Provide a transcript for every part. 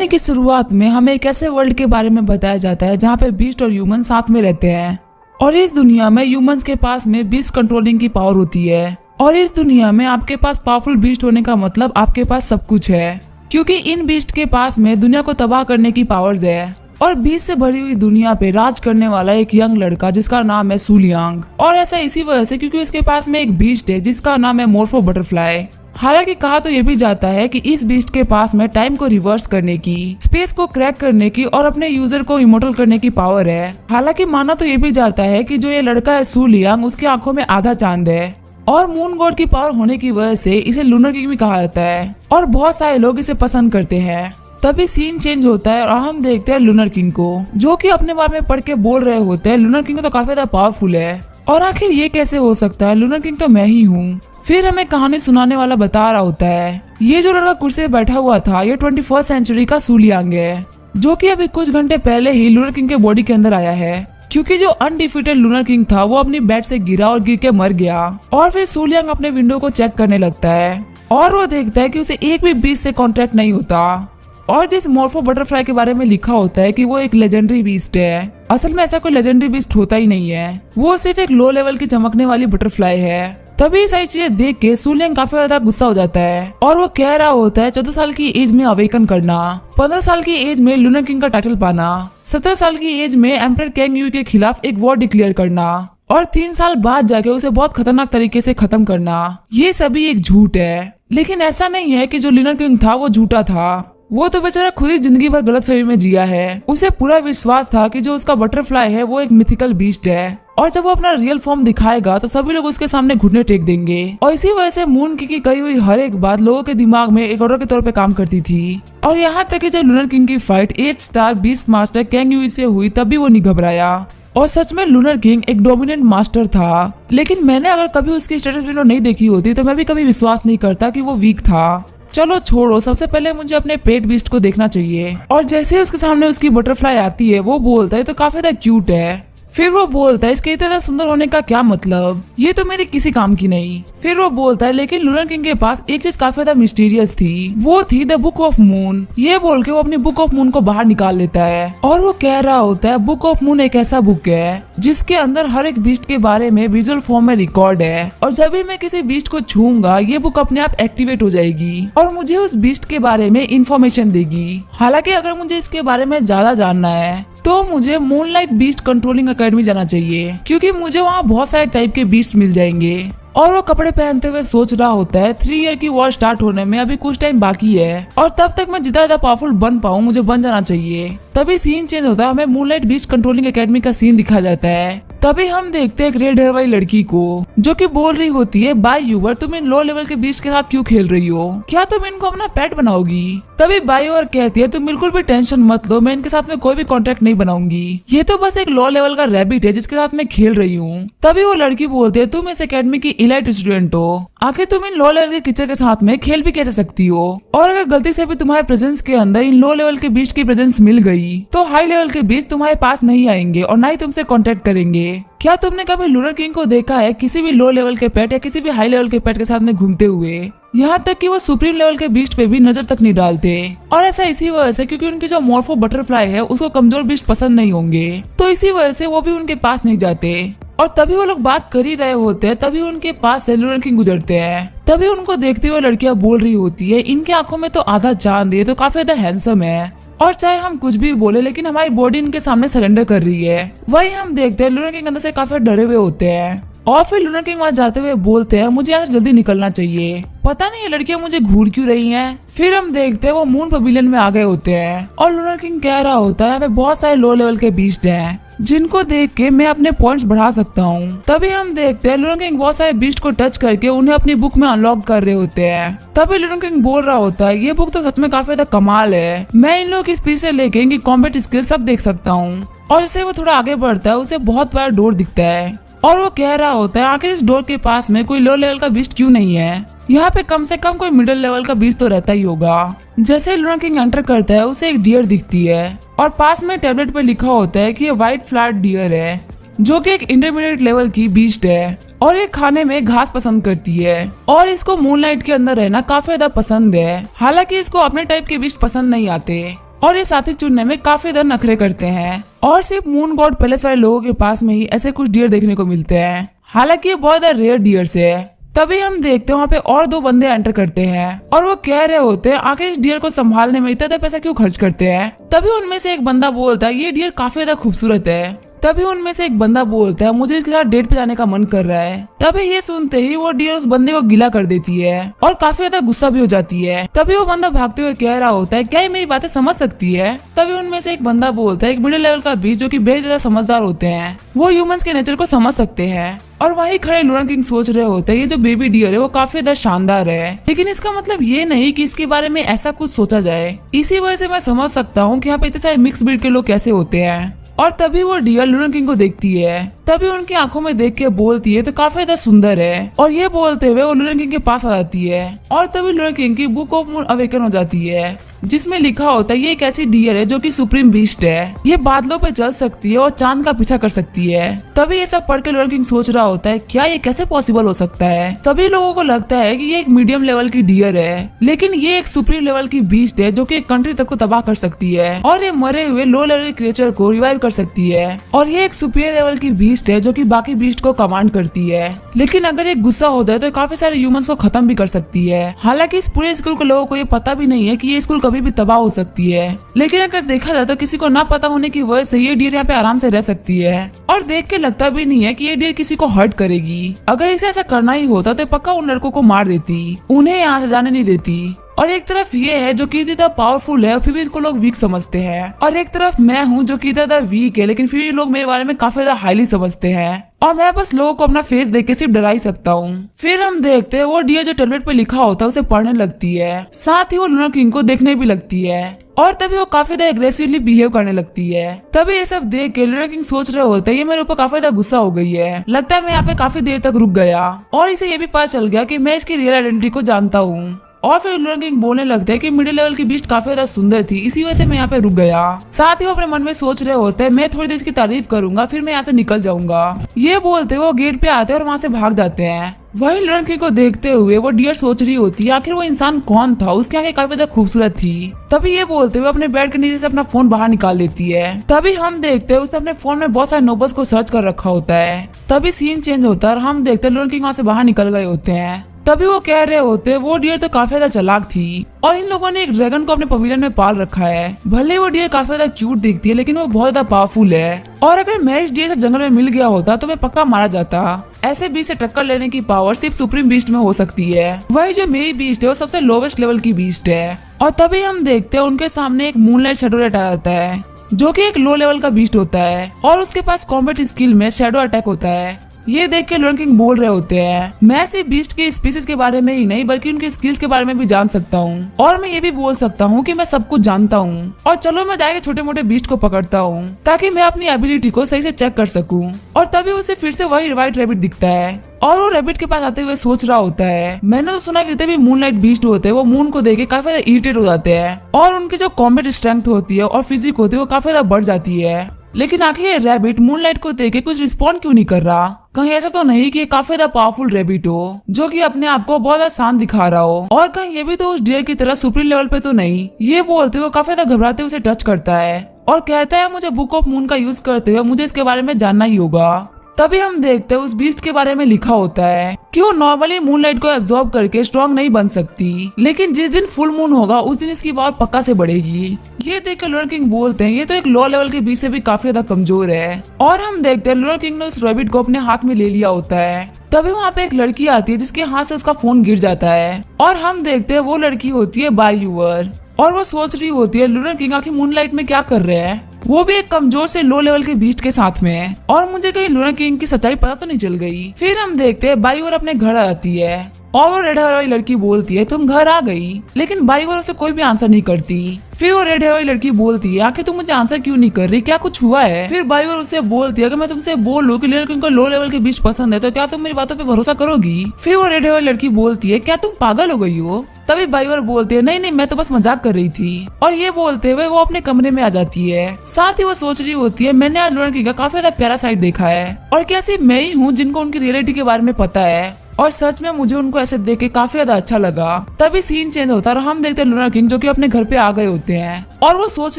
की शुरुआत में हमें एक ऐसे वर्ल्ड के बारे में बताया जाता है जहाँ पे बीस्ट और ह्यूमन साथ में रहते हैं और इस दुनिया में ह्यूमंस के पास में बीस्ट कंट्रोलिंग की पावर होती है। और इस दुनिया में आपके पास पावरफुल बीस्ट होने का मतलब आपके पास सब कुछ है, क्योंकि इन बीस्ट के पास में दुनिया को तबाह करने की पावर्स है। और बीस्ट से भरी हुई दुनिया पे राज करने वाला एक यंग लड़का जिसका नाम है सु लियांग। और ऐसा इसी वजह से क्योंकि उसके पास में एक बीस्ट है जिसका नाम है मोर्फो बटरफ्लाई। हालांकि कहा तो ये भी जाता है कि इस बीस्ट के पास में टाइम को रिवर्स करने की, स्पेस को क्रैक करने की और अपने यूजर को इमोर्टल करने की पावर है। हालांकि माना तो ये भी जाता है कि जो ये लड़का है सु लियांग, उसकी आंखों में आधा चांद है और मून गॉड की पावर होने की वजह से इसे लूनर किंग भी कहा जाता है और बहुत सारे लोग इसे पसंद करते हैं। तभी सीन चेंज होता है और हम देखते हैं लूनर किंग को, जो कि अपने बारे में पढ़ के बोल रहे होते हैं लूनर किंग तो काफी ज्यादा पावरफुल है और आखिर ये कैसे हो सकता है, लूनर किंग तो मैं ही हूँ। फिर हमें कहानी सुनाने वाला बता रहा होता है ये जो लड़का कुर्सी पे बैठा हुआ था ये 21st सेंचुरी का सु लियांग है, जो कि अभी कुछ घंटे पहले ही लूनर किंग के बॉडी के अंदर आया है। क्योंकि जो अनडिफीटेड लूनर किंग था वो अपनी बेड से गिरा और गिर के मर गया। और फिर सु लियांग अपने विंडो को चेक करने लगता है और वो देखता है कि उसे एक भी बीस्ट से कॉन्ट्रैक्ट नहीं होता। और जिस मोर्फो बटरफ्लाई के बारे में लिखा होता है कि वो एक लेजेंडरी बीस्ट है, असल में ऐसा कोई लेजेंडरी बीस्ट होता ही नहीं है, वो सिर्फ एक लो लेवल की चमकने वाली बटरफ्लाई है। तभी सारी चीजें देख के सु लियांग काफी ज्यादा गुस्सा हो जाता है और वो कह रहा होता है 14 साल की एज में अवेकन करना, 15 साल की एज में लूनर किंग का टाइटल पाना, 17 साल की एज में एम्परर कैंग यू के खिलाफ एक वॉर डिक्लेयर करना और 3 साल बाद जाके उसे बहुत खतरनाक तरीके से खत्म करना, ये सभी एक झूठ है। लेकिन ऐसा नहीं है कि जो लूनर किंग था वो झूठा था, वो तो बेचारा खुद ही जिंदगी भर गलतफहमी में जिया है। उसे पूरा विश्वास था कि जो उसका बटरफ्लाई है वो एक मिथिकल बीस्ट है और जब वो अपना रियल फॉर्म दिखाएगा तो सभी लोग उसके सामने घुटने टेक देंगे। और इसी वजह से मून की कही हुई हर एक बात लोगों के दिमाग में एक ऑर्डर के तौर पे काम करती थी। और यहाँ तक कि जब लूनर किंग की fight 8 star beast master Kang you से हुई तब भी वो नहीं घबराया। और सच में लूनर किंग एक डोमिनेंट मास्टर था, लेकिन मैंने अगर कभी उसकी स्टेटस वीडियो नहीं देखी होती तो मैं भी कभी विश्वास नहीं करता कि वो वीक था। चलो छोड़ो, सबसे पहले मुझे अपने पेट बीस्ट को देखना चाहिए। और जैसे ही उसके सामने उसकी बटरफ्लाई आती है वो बोलता है तो काफी ज्यादा क्यूट है। फिर वो बोलता है इसके इतना सुंदर होने का क्या मतलब, ये तो मेरे किसी काम की नहीं। फिर वो बोलता है लेकिन लूनर किंग के पास एक चीज काफी ज्यादा मिस्टीरियस थी, वो थी द बुक ऑफ मून। ये बोल के वो अपनी बुक ऑफ मून को बाहर निकाल लेता है और वो कह रहा होता है बुक ऑफ मून एक ऐसा बुक है जिसके अंदर हर एक बीस्ट के बारे में विजुअल फॉर्म में रिकॉर्ड है और जब भी मैं किसी बीस्ट को छूऊंगा ये बुक अपने आप एक्टिवेट हो जाएगी और मुझे उस बीस्ट के बारे में इंफॉर्मेशन देगी। हालांकि अगर मुझे इसके बारे में ज्यादा जानना है तो मुझे मूनलाइट बीस्ट कंट्रोलिंग एकेडमी जाना चाहिए, क्योंकि मुझे वहाँ बहुत सारे टाइप के बीस्ट मिल जाएंगे। और वो कपड़े पहनते हुए सोच रहा होता है 3 ईयर की वॉर स्टार्ट होने में अभी कुछ टाइम बाकी है और तब तक मैं जितना ज्यादा पावरफुल बन पाऊँ मुझे बन जाना चाहिए। तभी सीन चेंज होता है, हमें मूनलाइट बीस्ट कंट्रोलिंग एकेडमी का सीन दिखाया जाता है। तभी हम देखते हैं एक रेड हेयर वाली लड़की को जो कि बोल रही होती है बाय यूवर तुम इन लो लेवल के बीस्ट के साथ क्यों खेल रही हो, क्या तुम इनको अपना पेट बनाओगी। तभी बाय यूवर कहती है तुम बिल्कुल भी टेंशन मत लो, मैं इनके साथ में कोई भी कॉन्टेक्ट नहीं बनाऊंगी, ये तो बस एक लो लेवल का रैबिट है जिसके साथ मैं खेल रही हूँ। तभी वो लड़की बोलती है तुम इस एकेडमी की इलाइट स्टूडेंट हो, आखिर तुम इन लो लेवल के टीचर के साथ में खेल भी कैसे सकती हो, और अगर गलती से भी तुम्हारे प्रेजेंस के अंदर इन लो लेवल के बीस्ट की प्रेजेंस मिल गई तो हाई लेवल के बीस्ट तुम्हारे पास नहीं आएंगे और ना ही तुमसे कॉन्टेक्ट करेंगे। क्या तुमने कभी लूनर किंग को देखा है किसी भी लो लेवल के पेट या किसी भी हाई लेवल के पेट के साथ में घूमते हुए, यहाँ तक कि वो सुप्रीम लेवल के बीस्ट पे भी नजर तक नहीं डालते। और ऐसा इसी वजह से क्योंकि उनकी जो मोर्फो बटरफ्लाई है उसको कमजोर बीस्ट पसंद नहीं होंगे, तो इसी वजह से वो भी उनके पास नहीं जाते। और तभी वो लोग बात कर ही रहे होते हैं तभी उनके पास से लूनर किंग गुजरते हैं। तभी उनको देखते हुए लड़कियां बोल रही होती है इनके आंखों में तो आधा चांद है, तो काफी ज्यादा हैंडसम है और चाहे हम कुछ भी बोले लेकिन हमारी बॉडी इनके सामने सरेंडर कर रही है। वही हम देखते हैं लूनर किंग अंदर से काफी डरे हुए होते हैं और फिर लूनर किंग वहाँ जाते हुए बोलते हैं मुझे यहाँ से जल्दी निकलना चाहिए, पता नहीं ये लड़कियां मुझे घूर क्यों रही हैं। फिर हम देखते हैं वो मून पवेलियन में आ गए होते हैं और लूनर किंग कह रहा होता है यहाँ पे बहुत सारे लो लेवल के बीस्ट हैं जिनको देख के मैं अपने पॉइंट्स बढ़ा सकता हूँ। तभी हम देखते हैं लूनर किंग बहुत सारे बीस्ट को टच करके उन्हें अपनी बुक में अनलॉक कर रहे होते हैं। तभी लूनर किंग बोल रहा होता है ये बुक तो सच में काफी ज्यादा कमाल है, मैं इन लोगों की स्पीड से लेके इनकी कॉम्बैट स्किल सब देख सकता हूँ। और जैसे वो थोड़ा आगे बढ़ता है उसे बहुत बड़ा डोर दिखता है और वो कह रहा होता है आखिर इस डोर के पास में कोई लो लेवल का बीस्ट क्यों नहीं है, यहाँ पे कम से कम कोई मिडिल लेवल का बीस्ट तो रहता ही होगा। जैसे लूनर किंग एंटर करता है उसे एक डियर दिखती है और पास में टैबलेट पे लिखा होता है कि ये व्हाइट फ्लैट डियर है जो कि एक इंटरमीडिएट लेवल की बीस्ट है और ये खाने में घास पसंद करती है और इसको मूनलाइट के अंदर रहना काफी ज्यादा पसंद है। हालांकि इसको अपने टाइप के बीस्ट पसंद नहीं आते और ये साथी चुनने में काफी ज्यादा नखरे करते हैं। और सिर्फ मून गॉड पैलेस वाले लोगों के पास में ही ऐसे कुछ डियर देखने को मिलते हैं। हालांकि ये बहुत ज्यादा रेयर डियर्स है। तभी हम देखते हैं वहाँ पे और दो बंदे एंटर करते हैं और वो कह रहे होते हैं आखिर इस डियर को संभालने में इतना पैसा क्यों खर्च करते हैं। तभी उनमें से एक बंदा बोलता है ये डियर काफी ज्यादा खूबसूरत है। तभी उनमें से एक बंदा बोलता है मुझे इसके साथ डेट पे जाने का मन कर रहा है। तभी ये सुनते ही वो डियर उस बंदे को गिला कर देती है और काफी ज्यादा गुस्सा भी हो जाती है। तभी वो बंदा भागते हुए कह रहा होता है क्या ये मेरी बातें समझ सकती है। तभी उनमें से एक बंदा बोलता है एक मिडिल लेवल का बीच जो कि बेहद ज्यादा समझदार होते हैं, वो ह्यूमंस के नेचर को समझ सकते हैं। और वहीं खड़े लूरन किंग सोच रहे होते हैं ये जो बेबी डियर है वो काफी ज्यादा शानदार है, लेकिन इसका मतलब ये नहीं कि इसके बारे में ऐसा कुछ सोचा जाए। इसी वजह से मैं समझ सकता हूँ कि यहाँ पे इतने सारे मिक्स ब्रीड के लोग कैसे होते हैं। और तभी वो डियर लूरन किंग को देखती है। तभी उनकी आंखों में देख के बोलती है तो काफी ज्यादा सुंदर है। और ये बोलते हुए वो लूरन किंग के पास आ जाती है और तभी लूरन किंग की बुक ऑफ मून अवेकन हो जाती है जिसमें लिखा होता है ये एक ऐसी डियर है जो कि सुप्रीम बीस्ट है। ये बादलों पे चल सकती है और चांद का पीछा कर सकती है। तभी ये सब पढ़ के लूरन किंग सोच रहा होता है क्या ये कैसे पॉसिबल हो सकता है। सभी लोगों को लगता है कि ये एक मीडियम लेवल की डियर है, लेकिन ये एक सुप्रीम लेवल की बीस्ट है जो कि एक कंट्री तक को तबाह कर सकती है और ये मरे हुए लो लेवल क्रिएचर को रिवाइव कर सकती है। और ये एक सुपीरियर लेवल की बीस्ट है जो कि बाकी बीस्ट को कमांड करती है, लेकिन अगर ये गुस्सा हो जाए तो काफी सारे ह्यूमंस को खत्म भी कर सकती है। हालांकि इस पूरे स्कूल के लोगों को ये पता भी नहीं है कि ये स्कूल कभी भी तबाह हो सकती है, लेकिन अगर देखा जाए तो किसी को ना पता होने की वजह से ये डियर यहाँ पे आराम से रह सकती है। और देख के लगता भी नहीं है कि ये डियर किसी को हर्ट करेगी। अगर इसे ऐसा करना ही होता तो पक्का उन लड़कों को मार देती, उन्हें यहाँ से जाने नहीं देती। और एक तरफ ये है जो कि इतना पावरफुल है फिर भी इसको लोग वीक समझते हैं, और एक तरफ मैं हूँ जो कि इतना वीक है लेकिन फिर भी लोग मेरे बारे में काफी ज्यादा हाईली समझते हैं और मैं बस लोगों को अपना फेस देख के सिर्फ डरा ही सकता हूँ। फिर हम देखते हैं वो डियर जो टेबलेट पे लिखा होता है उसे पढ़ने लगती है, साथ ही वो लूरन किंग को देखने भी लगती है और तभी वो काफी ज्यादा एग्रेसिवली बिहेव करने लगती है। तभी ये सब देख के लूरन किंग सोच रहे होते हैं ये मेरे ऊपर काफी ज्यादा गुस्सा हो गई है, लगता है मैं यहाँ पे काफी देर तक रुक गया। और इसे ये भी पता चल गया कि मैं इसकी रियल आइडेंटिटी को जानता हूँ। और फिर लूरन किंग बोलने लगते हैं कि मिडिल लेवल की बीस्ट काफी ज्यादा सुंदर थी, इसी वजह से मैं यहाँ पे रुक गया। साथ ही वो अपने मन में सोच रहे होते हैं मैं थोड़ी देर इसकी तारीफ करूंगा फिर मैं यहाँ से निकल जाऊंगा। ये बोलते वो गेट पे आते हैं और वहाँ से भाग जाते हैं। वही लूरन किंग को देखते हुए वो डियर सोच रही होती है आखिर वो इंसान कौन था, उसकी आंखें काफी ज्यादा खूबसूरत थी। तभी ये बोलते हुए अपने बेड के नीचे से अपना फोन बाहर निकाल लेती है। तभी हम देखते हैं उसने अपने फोन में बहुत सारे नोबल्स को सर्च कर रखा होता है। तभी सीन चेंज होता है और हम देखते हैं लूरन किंग वहाँ से बाहर निकल गए होते हैं। तभी वो कह रहे होते वो डियर तो काफी ज्यादा चालाक थी और इन लोगों ने एक ड्रैगन को अपने पवेलियन में पाल रखा है। भले वो डियर काफी ज्यादा क्यूट दिखती है लेकिन वो बहुत ज्यादा पावरफुल है और अगर मैं इस डियर से जंगल में मिल गया होता तो मैं पक्का मारा जाता। ऐसे बीस्ट से टक्कर लेने की पावर सिर्फ सुप्रीम बीस्ट में हो सकती है। वही जो मेरी बीस्ट है वो सबसे लोवेस्ट लेवल की बीस्ट है। और तभी हम देखते हैं उनके सामने एक मूनलाइट शैडो रेड आ जाता है जो कि एक लो लेवल का बीस्ट होता है और उसके पास कॉम्बैट स्किल में शैडो अटैक होता है। ये देख के लूरन किंग बोल रहे होते हैं मैं सिर्फ बीस्ट की स्पीसीज के बारे में ही नहीं बल्कि उनके स्किल्स के बारे में भी जान सकता हूँ और मैं ये भी बोल सकता हूँ कि मैं सब कुछ जानता हूँ। और चलो मैं जाके छोटे मोटे बीस्ट को पकड़ता हूँ ताकि मैं अपनी एबिलिटी को सही से चेक कर सकूँ। और तभी उसे फिर से वही व्हाइट रैबिट दिखता है और वो रैबिट के पास आते हुए सोच रहा होता है मैंने तो सुना कि जितने भी मूनलाइट बीस्ट होते हैं वो मून को देख के काफी ज्यादा इरिटेट हो जाते हैं और उनकी जो कॉम्बैट स्ट्रेंथ होती है और फिजिक होती है वो काफी ज्यादा बढ़ जाती है। लेकिन आखिर ये रैबिट मूनलाइट को देख के कुछ रिस्पॉन्ड क्यों नहीं कर रहा? कहीं ऐसा तो नहीं कि ये काफी ज्यादा पावरफुल रैबिट हो जो कि अपने आप को बहुत ज्यादा शांत दिखा रहा हो, और कहीं ये भी तो उस डियर की तरह सुप्रीम लेवल पे तो नहीं। ये बोलते हुए काफी ज्यादा घबराते उसे टच करता है और कहता है मुझे बुक ऑफ मून का यूज करते हुए मुझे इसके बारे में जानना ही होगा। तभी हम देखते हैं उस बीस्ट के बारे में लिखा होता है कि वो नॉर्मली मूनलाइट को एब्जॉर्ब करके स्ट्रॉन्ग नहीं बन सकती, लेकिन जिस दिन फुल मून होगा उस दिन इसकी पावर पक्का से बढ़ेगी। ये देख कर लूरन किंग बोलते हैं ये तो एक लो लेवल के बीस्ट से भी काफी ज्यादा कमजोर है। और हम देखते हैं लूरन किंग ने उस रैबिट को अपने हाथ में ले लिया होता है। तभी वहाँ पे एक लड़की आती है जिसके हाथ से उसका फोन गिर जाता है और हम देखते हैं वो लड़की होती है बायूवर और वो सोच रही होती है लूरन किंग आखिर मूनलाइट में क्या कर रहे हैं, वो भी एक कमजोर से लो लेवल के बीस्ट के साथ में है और मुझे कहीं लूरन किंग की सच्चाई पता तो नहीं चल गई। फिर हम देखते हैं बायूवर अपने घर आती है और वो रेड हेयर वाली लड़की बोलती है तुम घर आ गई, लेकिन बायूवर उसे कोई भी आंसर नहीं करती। फिर वो रेड हेयर वाली लड़की बोलती है आखिर तुम मुझे आंसर क्यों नहीं कर रही, क्या कुछ हुआ है? फिर बायूवर उसे बोलती है अगर मैं तुमसे बोलूं कि लूरन किंग को लो लेवल के बीस्ट पसंद है तो क्या तुम मेरी बातों पे भरोसा करोगी? फिर वो रेड हेयर वाली लड़की बोलती है क्या तुम पागल हो गई हो? तभी बायूवर बोलती है नहीं नहीं मैं तो बस मजाक कर रही थी। और ये बोलते हुए वो अपने कमरे में आ जाती है। साथ ही वो सोच रही होती है मैंने आज लूरन किंग का काफी ज्यादा प्यारा साइड देखा है और क्या सिर्फ मैं ही हूँ जिनको उनकी रियलिटी के बारे में पता है। और सच में मुझे उनको ऐसे देख के काफी ज्यादा अच्छा लगा। तभी सीन चेंज होता है और हम देखते हैं लूना किंग जो कि अपने घर पे आ गए होते हैं और वो सोच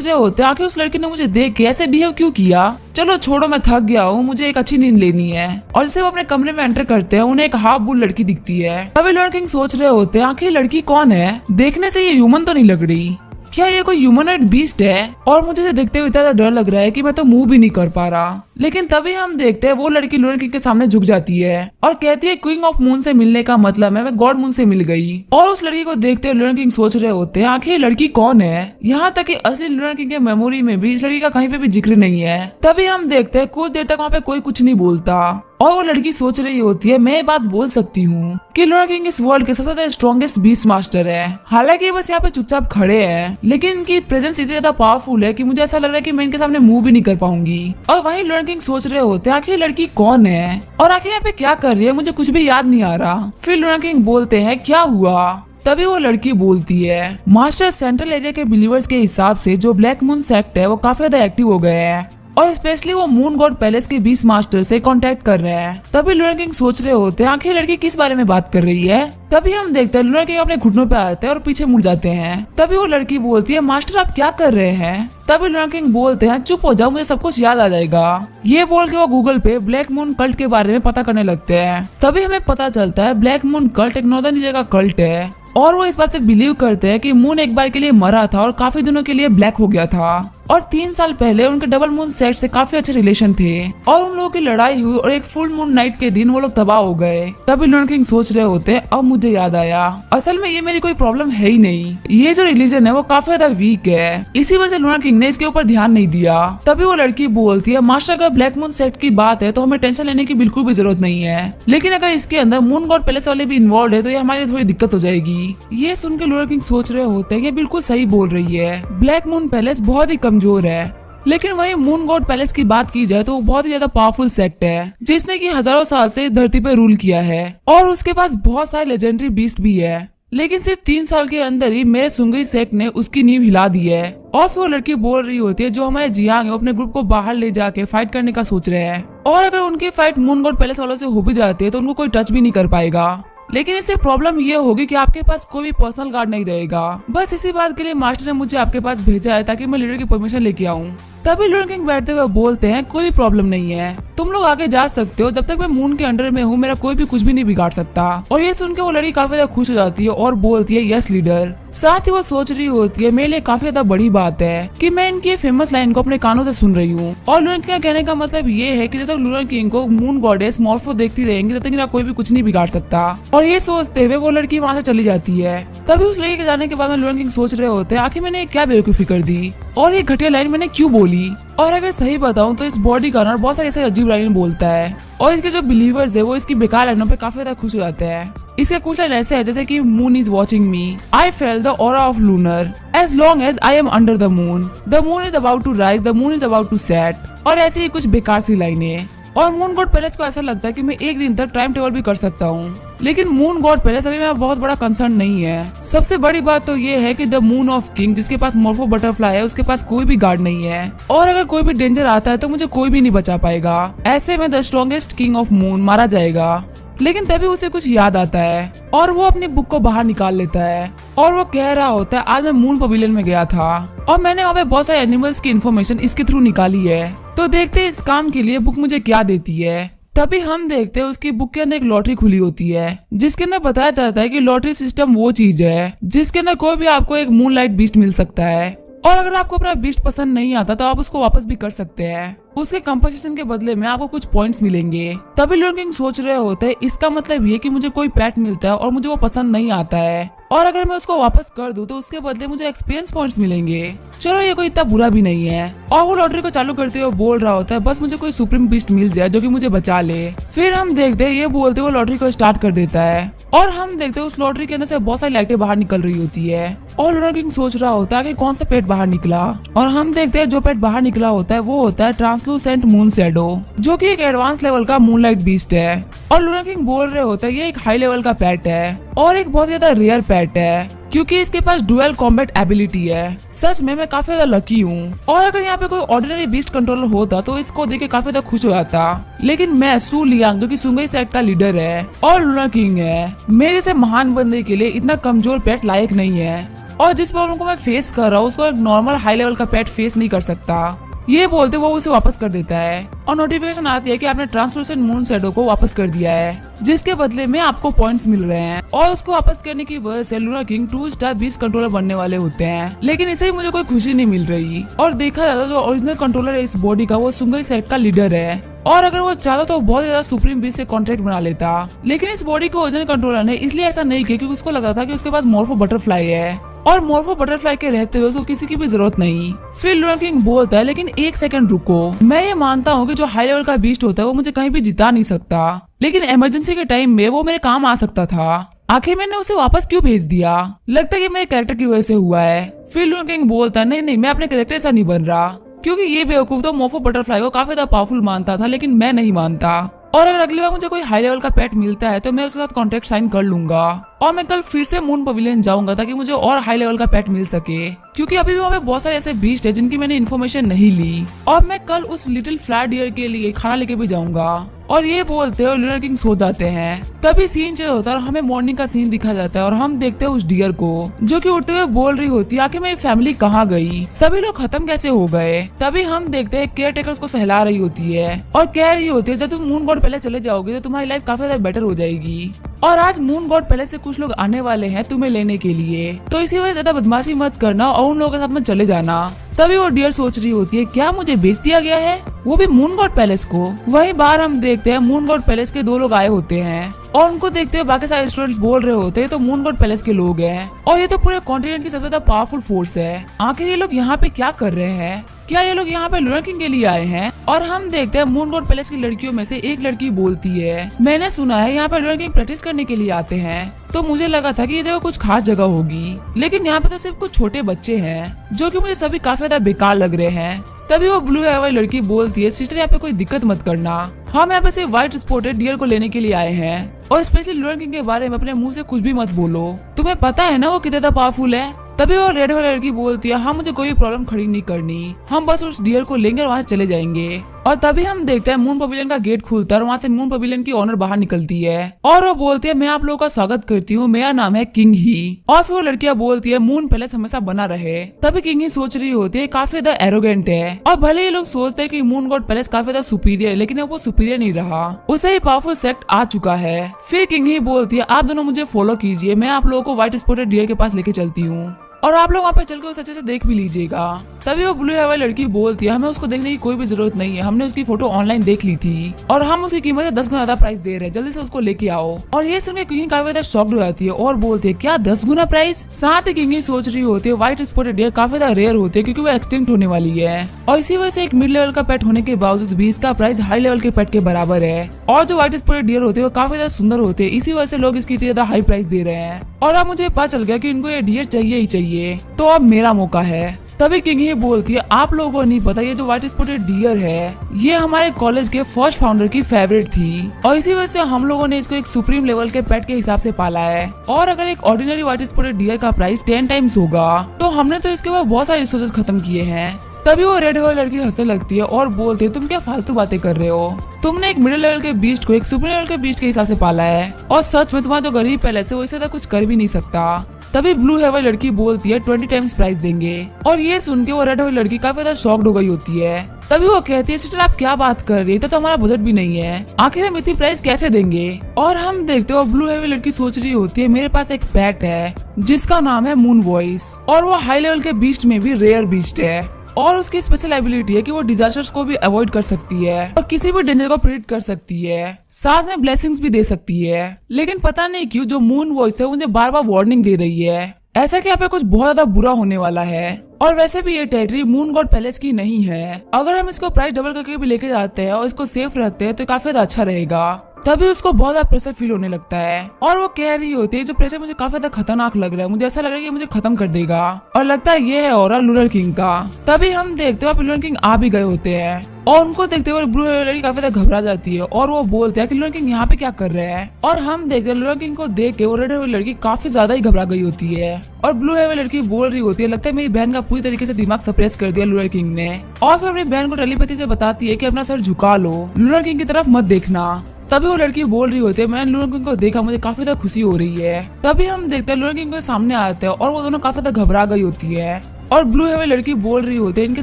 रहे होते हैं आखिर उस लड़की ने मुझे देख के ऐसे बिहेव क्यों किया। चलो छोड़ो, मैं थक गया हूँ, मुझे एक अच्छी नींद लेनी है। और जैसे वो अपने कमरे में एंटर करते हैं उन्हें एक हाफ बुल लड़की दिखती है। तभी लूना किंग सोच रहे होते हैं आखिर लड़की कौन है, देखने से ये ह्यूमन तो नहीं लग रही, क्या ये कोई ह्यूमनॉइड बीस्ट है। और मुझे इसे देखते हुए इतना डर लग रहा है कि मैं तो मूव भी नहीं कर पा रहा। लेकिन तभी हम देखते हैं वो लड़की लूना किंग के सामने झुक जाती है और कहती है क्वीन ऑफ मून से मिलने का मतलब है मैं गॉड मून से मिल गई। और उस लड़की को देखते हुए लूना किंग सोच रहे होते हैं आखिर लड़की कौन है। यहाँ तक कि असली लूना किंग के मेमोरी में भी इस लड़की का कहीं पे भी जिक्र नहीं है। तभी हम देखते हैं कुछ देर तक वहाँ पे कोई कुछ नहीं बोलता और वो लड़की सोच रही होती है मैं ये बात बोल सकती हूँ कि लूना किंग इस वर्ल्ड के सबसे ज्यादा स्ट्रॉन्गेस्ट बीस्ट मास्टर है। हालांकि बस यहाँ पे चुपचाप खड़े हैं, लेकिन इनकी प्रेजेंस इतनी ज्यादा पावरफुल है कि मुझे ऐसा लग रहा है कि मैं इनके सामने मूव भी नहीं कर पाऊंगी। और वहीं लूना किंग सोच रहे होते हैं आखिर लड़की कौन है और आखिर यहाँ पे क्या कर रही है, मुझे कुछ भी याद नहीं आ रहा। फिर लूना किंग बोलते हैं क्या हुआ। तभी वो लड़की बोलती है मास्टर सेंट्रल एरिया के बिलीवर्स के हिसाब से जो ब्लैक मून सेक्ट है वो काफी ज्यादा एक्टिव हो गए हैं और स्पेशली वो मून गॉड पैलेस के 20 मास्टर से कांटेक्ट कर रहे हैं। तभी लूना किंग सोच रहे होते हैं आखिर लड़की किस बारे में बात कर रही है। तभी हम देखते हैं लूना किंग अपने घुटनों पे आते हैं और पीछे मुड़ जाते हैं। तभी वो लड़की बोलती है मास्टर आप क्या कर रहे हैं। तभी लूना किंग बोलते हैं चुप हो जाओ, मुझे सब कुछ याद आ जाएगा। ये बोल के वो गूगल पे ब्लैक मून कल्ट के बारे में पता करने लगते हैं। तभी हमें पता चलता है ब्लैक मून कल्ट एक नॉर्दर्न इंडिया का कल्ट है और वो इस बात से बिलीव करते हैं कि मून एक बार के लिए मरा था और काफी दिनों के लिए ब्लैक हो गया था और 3 साल पहले उनके डबल मून सेट से काफी अच्छे रिलेशन थे और उन लोगों की लड़ाई हुई और एक फुल मून नाइट के दिन वो लोग तबाह हो गए। तभी लूना किंग सोच रहे होते अब मुझे याद आया, असल में ये मेरी कोई प्रॉब्लम है ही नहीं, ये जो रिलीजन है वो काफी ज्यादा वीक है, इसी वजह से लूना किंग ने इसके ऊपर ध्यान नहीं दिया। तभी वो लड़की बोलती है मास्टर अगर ब्लैक मून सेट की बात है तो हमें टेंशन लेने की बिल्कुल भी जरूरत नहीं है, लेकिन अगर इसके अंदर मून गॉड पैलेस वाले भी इन्वॉल्व है तो ये हमारे लिए थोड़ी दिक्कत हो जाएगी। ये सुन के लूना किंग सोच रहे होते हैं ये बिल्कुल सही बोल रही है, ब्लैक मून पैलेस बहुत ही कमजोर है। लेकिन वही मून गॉड पैलेस की बात की जाए तो वो बहुत ही ज्यादा पावरफुल सेक्ट है जिसने कि हजारों साल से इस धरती पे रूल किया है और उसके पास बहुत सारे लेजेंडरी बीस्ट भी है। लेकिन सिर्फ 3 साल के अंदर ही मेरे सुंगई सेक्ट ने उसकी नींव हिला दी है। और फिर वो लड़की बोल रही होती है जो हमारे जियांग है वो अपने ग्रुप को बाहर ले जाके फाइट करने का सोच रहे हैं और अगर उनकी फाइट मून गॉड पैलेस वालों से हो भी जाती है तो उनको कोई टच भी नहीं कर पाएगा। लेकिन इससे प्रॉब्लम ये होगी कि आपके पास कोई भी पर्सनल गार्ड नहीं रहेगा। बस इसी बात के लिए मास्टर ने मुझे आपके पास भेजा है ताकि मैं लीडर की परमिशन लेके आऊँ। तभी लूना किंग बैठते हुए बोलते हैं कोई भी प्रॉब्लम नहीं है, तुम लोग आगे जा सकते हो, जब तक मैं मून के अंडर में हूँ मेरा कोई भी कुछ भी नहीं बिगाड़ सकता। और ये सुन के वो लड़की काफी ज्यादा खुश हो जाती है और बोलती है यस लीडर। साथ ही वो सोच रही होती है मेरे लिए काफी ज्यादा बड़ी बात है कि मैं इनकी फेमस लाइन को अपने कानों से सुन रही हूँ। और लूना किंग का कहने का मतलब ये है कि जब तक लूना किंग को मून गॉडेस मॉर्फो देखती रहेंगी तब तक इनका कोई भी कुछ नहीं बिगाड़ सकता। और ये सोचते हुए वो लड़की वहाँ से चली जाती है। तभी उस लड़की के जाने के बाद में लूना किंग सोच रहे होते हैं आखिर मैंने क्या बेवकूफी कर दी और ये घटिया लाइन मैंने क्यों बोली। और अगर सही बताऊं तो इस बॉडी गार्डनर बहुत सारी ऐसे अजीब लाइन बोलता है और इसके जो बिलीवर्स है वो इसकी बेकार लाइनों पे काफी ज्यादा खुश हो जाते हैं। इसके कुछ लाइन ऐसे है जैसे कि moon is watching me, I feel the aura of lunar, as long as I am under the moon is about to rise, the moon is about to set और ऐसी ही कुछ बेकार सी लाइनें। और मून गॉड पैलेस को ऐसा लगता है कि मैं एक दिन तक टाइम टेबल भी कर सकता हूँ, लेकिन मून गॉड पैलेस अभी मेरा बहुत बड़ा कंसर्न नहीं है। सबसे बड़ी बात तो ये है कि द मून ऑफ किंग जिसके पास मॉर्फो बटरफ्लाई है उसके पास कोई भी गार्ड नहीं है और अगर कोई भी डेंजर आता है तो मुझे कोई भी नहीं बचा पाएगा। ऐसे में the strongest king of moon मारा जाएगा। लेकिन तभी उसे कुछ याद आता है और वो अपनी बुक को बाहर निकाल लेता है और वो कह रहा होता है आज मैं मून पवेलियन में गया था और मैंने वहाँ पे बहुत सारे एनिमल्स की इन्फॉर्मेशन इसके थ्रू निकाली है, तो देखते हैं इस काम के लिए बुक मुझे क्या देती है। तभी हम देखते हैं उसकी बुक के अंदर एक लॉटरी खुली होती है जिसके अंदर बताया जाता है कि लॉटरी सिस्टम वो चीज है जिसके अंदर कोई भी आपको एक मूनलाइट बीस्ट मिल सकता है और अगर आपको अपना बीस्ट पसंद नहीं आता तो आप उसको वापस भी कर सकते हैं। उसके कंपनसेशन के बदले में आपको कुछ पॉइंट्स मिलेंगे। तभी लूना किंग सोच रहे होते हैं इसका मतलब ये कि मुझे कोई पेट मिलता है और मुझे वो पसंद नहीं आता है और अगर मैं उसको वापस कर दूं तो उसके बदले मुझे एक्सपीरियंस पॉइंट्स मिलेंगे। चलो ये कोई इतना बुरा भी नहीं है। और वो लॉटरी को चालू करते हुए बोल रहा होता है बस मुझे कोई सुप्रीम बीस्ट मिल जाए जो कि मुझे बचा ले। फिर हम देखते हैं ये बोलते हुए लॉटरी को स्टार्ट कर देता है और हम देखते हैं उस लॉटरी के अंदर से बहुत सारी लाइटें बाहर निकल रही होती है और लूना किंग सोच रहा होता है कि कौन सा पेट बाहर निकला और हम देखते हैं जो पेट बाहर निकला होता है वो होता है ट्रांसलूसेंट मून शैडो जो कि एक एडवांस लेवल का मूनलाइट बीस्ट है। और लूना किंग बोल रहे होते हैं ये एक हाई लेवल का पेट है और एक बहुत ज्यादा रेयर पेट है क्योंकि इसके पास डुअल कॉम्बैट एबिलिटी है। सच में मैं काफी ज्यादा लकी हूँ। और अगर यहाँ पे कोई ऑर्डिनरी बीस्ट कंट्रोलर होता तो इसको देख के काफी ज्यादा खुश हो जाता, लेकिन मैं सू लियांग जो कि सुंगई सेट का लीडर है और लूना किंग है, मेरे जैसे महान बंदे के लिए इतना कमजोर पेट लायक नहीं है। और जिस प्रॉब्लम को मैं फेस कर रहा हूँ उसको एक नॉर्मल हाई लेवल का पेट फेस नहीं कर सकता। ये बोलते वो उसे वापस कर देता है और नोटिफिकेशन आती है कि आपने ट्रांसलूसेंट मून शैडो को वापस कर दिया है, जिसके बदले में आपको पॉइंट्स मिल रहे हैं। और उसको वापस करने की वजह से Luna king 2 star beast controller बनने वाले होते हैं। लेकिन इसे ही मुझे कोई खुशी नहीं मिल रही। और देखा जाता जो ओरिजिनल कंट्रोलर है इस बॉडी का वो सुंगई सेट का लीडर है। और अगर वो चाहता तो बहुत ज्यादा सुप्रीम बीस्ट से कॉन्ट्रैक्ट बना लेता, लेकिन इस बॉडी को ओरिजिनल कंट्रोलर ने इसलिए ऐसा नहीं किया क्योंकि उसको लगा था कि उसके पास मॉर्फो बटरफ्लाई है और मॉर्फो बटरफ्लाई के रहते हुए उसको किसी की भी जरूरत नहीं। फिर लूना किंग बोलता है लेकिन एक सेकंड रुको, मैं ये मानता हूँ कि जो हाई लेवल का बीस्ट होता है वो मुझे कहीं भी जिता नहीं सकता, लेकिन इमरजेंसी के टाइम में वो मेरे काम आ सकता था। आखिर मैंने उसे वापस क्यों भेज दिया? लगता है कि मेरे कैरेक्टर की वजह से हुआ है। फिर लूना किंग बोलता है नहीं मैं अपने कैरेक्टर ऐसा नहीं बन रहा, क्योंकि ये बेवकूफ तो मॉर्फो बटरफ्लाई को काफी ज्यादा पावरफुल मानता था, लेकिन मैं नहीं मानता। और अगर अगली बार मुझे कोई हाई लेवल का पेट मिलता है तो मैं उसके साथ कॉन्ट्रैक्ट साइन कर लूंगा और मैं कल फिर से मून पवेलियन जाऊंगा ताकि मुझे और हाई लेवल का पेट मिल सके, क्योंकि अभी भी वहाँ पे बहुत सारे ऐसे बीस्ट है जिनकी मैंने इन्फॉर्मेशन नहीं ली। और मैं कल उस लिटिल फ्लैट डियर के लिए खाना लेके भी जाऊंगा। और ये बोलते हैं लूना किंग सो जाते हैं। तभी सीन चेंज होता है और हमें मॉर्निंग का सीन दिखा जाता है और हम देखते हैं उस डियर को जो कि उठते हुए बोल रही होती है आखिर मेरी फैमिली कहाँ गई, सभी लोग खत्म कैसे हो गए। तभी हम देखते हैं केयर टेकर उसको सहला रही होती है और कह रही होती है जब तुम मून गॉड पहले चले जाओगे तो तुम्हारी लाइफ काफी ज्यादा बेटर हो जाएगी। और आज मून गॉड पहले से कुछ लोग आने वाले हैं तुम्हें लेने के लिए, तो इसी वजह ज्यादा बदमाशी मत करना और उन लोगों के साथ में चले जाना। तभी वो डियर सोच रही होती है क्या मुझे बेच दिया गया है, वो भी मून गॉड पैलेस को। वहीं बाहर हम देखते हैं मून गॉड पैलेस के 2 लोग आए होते हैं और उनको देखते हुए बाकी सारे स्टूडेंट्स बोल रहे होते हैं तो मून गॉड पैलेस के लोग हैं और ये तो पूरे कॉन्टिनेंट की सबसे ज्यादा पावरफुल फोर्स है। आखिर ये लोग यहाँ पे क्या कर रहे हैं? क्या ये लोग यहाँ पे लूना किंग के लिए आए हैं? और हम देखते हैं मून गॉड पैलेस की लड़कियों में से एक लड़की बोलती है मैंने सुना है यहाँ पे लूना किंग प्रैक्टिस करने के लिए आते हैं, तो मुझे लगा था कि ये जगह कुछ खास जगह होगी, लेकिन यहाँ पे तो सिर्फ कुछ छोटे बच्चे हैं जो कि मुझे सभी काफी ज्यादा बेकार लग रहे हैं। तभी वो ब्लू हेयर वाली लड़की बोलती है सिस्टर यहाँ पे कोई दिक्कत मत करना, हम यहाँ पे सिर्फ व्हाइट स्पॉटेड डियर को लेने के लिए आए हैं और स्पेशली लूना किंग के बारे में अपने मुंह से कुछ भी मत बोलो, तुम्हें पता है ना वो कितना पावरफुल है। तभी वो रेड वाली लड़की बोलती है हाँ मुझे कोई प्रॉब्लम खड़ी नहीं करनी, हम बस उस डियर को लेंगे और वहाँ से चले जाएंगे। और तभी हम देखते हैं मून पवेलियन का गेट खुलता है और वहाँ से मून पवेलियन की ओनर बाहर निकलती है और वो बोलती है मैं आप लोगों का स्वागत करती हूँ, मेरा नाम है किंग ही। और फिर वो लड़कियां बोलती है मून पैलेस हमेशा बना रहे। तभी किंग ही सोच रही होती है काफी ज्यादा एरोगेंट है और भले ही लोग सोचते हैं कि मून गॉड पैलेस काफी ज्यादा सुपीरियर है, लेकिन वो सुपीरियर नहीं रहा, उसे ही पावरफुल सेक्ट आ चुका है। फिर किंग ही बोलती है आप दोनों मुझे फॉलो कीजिए, मैं आप लोगों को व्हाइट स्पॉटेड डियर के पास लेके चलती हूँ और आप लोग वहाँ पे चल के उसे अच्छे से देख भी लीजिएगा। तभी वो ब्लू हेयर वाली लड़की बोलती है हमें उसको देखने की कोई भी जरूरत नहीं है, हमने उसकी फोटो ऑनलाइन देख ली थी और हम उसकी कीमत से 10 गुना ज्यादा प्राइस दे रहे हैं, जल्दी से उसको लेके आओ। और ये सुनकर किंग काफी ज्यादा शॉक्ड हो जाती है और बोलती है क्या 10 गुना प्राइस? साथ ही किंग सोच रही होती है व्हाइट स्पॉटेड डियर काफी ज्यादा रेयर होते हैं क्योंकि वो एक्सटिंक्ट होने वाली है और इसी वजह से एक मिड लेवल का पेट होने के बावजूद भी इसका प्राइस हाई लेवल के पेट के बराबर है। और जो व्हाइट स्पॉटेड डियर होते हैं वो काफी ज्यादा सुंदर होते हैं, इसी वजह से लोग इसकी इतनी ज्यादा हाई प्राइस दे रहे हैं। और अब मुझे पता चल गया कि इनको ये डियर चाहिए ही चाहिए, तो अब मेरा मौका है। तभी किंग ही बोलती है आप लोगों को नहीं पता ये जो व्हाइट स्पॉटेड डियर है ये हमारे कॉलेज के फर्स्ट फाउंडर की फेवरेट थी और इसी वजह से हम लोगों ने इसको एक सुप्रीम लेवल के पेट के हिसाब से पाला है। और अगर एक ऑर्डिनरी व्हाइट स्पॉटेड डियर का प्राइस 10 टाइम्स होगा तो हमने तो इसके बाद बहुत सारे रिसोर्सेज खत्म किए हैं। तभी वो रेड हेयर लड़की हंसने लगती है और बोलती है तुम क्या फालतू बातें कर रहे हो, तुमने एक मिडिल लेवल के बीस्ट को एक सुपर लेवल के बीस्ट के हिसाब से पाला है और सच में तुम्हारा जो गरीब पैलेस है वो इससे कुछ कर भी नहीं सकता। तभी ब्लू हेयर वाली लड़की बोलती है 20 टाइम्स प्राइस देंगे और ये सुन के वो रेड वाली लड़की काफी ज्यादा शॉक्ड हो गई होती है। तभी वो कहती है सिस्टर आप क्या बात कर रही है, तो हमारा बजट भी नहीं है, आखिर हम इतनी प्राइस कैसे देंगे। और हम देखते हो ब्लू हेयर वाली लड़की सोच रही होती है मेरे पास एक पेट है जिसका नाम है मून वॉइस और वो हाई लेवल के बीस्ट में भी रेयर बीस्ट है और उसकी स्पेशल एबिलिटी है कि वो डिजास्टर्स को भी अवॉइड कर सकती है और किसी भी डेंजर को प्रिडिक्ट कर सकती है, साथ में ब्लेसिंग्स भी दे सकती है। लेकिन पता नहीं क्यों जो मून वॉइस है मुझे बार बार वार्निंग दे रही है ऐसा कि यहाँ पे कुछ बहुत ज्यादा बुरा होने वाला है। और वैसे भी ये टेरिटरी मून गॉड पैलेस की नहीं है, अगर हम इसको प्राइस डबल करके भी लेके जाते हैं और इसको सेफ रखते हैं तो काफी ज्यादा अच्छा रहेगा। तभी उसको बहुत ज्यादा प्रेशर फील होने लगता है और वो कह रही होती है जो प्रेशर मुझे काफी ज्यादा खतरनाक लग रहा है, मुझे ऐसा लग रहा है कि मुझे खत्म कर देगा और लगता है ये है ऑरा लूना किंग का। तभी हम देखते हैं लूना किंग आ भी गए होते हैं और उनको देखते हुए ब्लू हेयर लड़की काफी ज्यादा घबरा जाती है और वो बोलते हैं कि लूना किंग यहाँ पे क्या कर रहे हैं। और हम देखते हैं लूना किंग को देख के वो रेड हेयर लड़की काफी ज्यादा ही घबरा गई होती है और ब्लू हेयर लड़की बोल रही होती है लगता है मेरी बहन का पूरी तरीके से दिमाग सप्रेस कर दिया लूना किंग ने। और फिर अपनी बहन को टेलीपैथी से बताती है कि अपना सर झुका लो, लूना किंग की तरफ मत देखना। तभी वो लड़की बोल रही होती है मैंने लूना किंग को देखा, मुझे काफी ज्यादा खुशी हो रही है। तभी हम देखते हैं लूना किंग के सामने आते हैं और वो दोनों काफी ज्यादा घबरा गई होती है और ब्लू हेयर लड़की बोल रही होती है इनके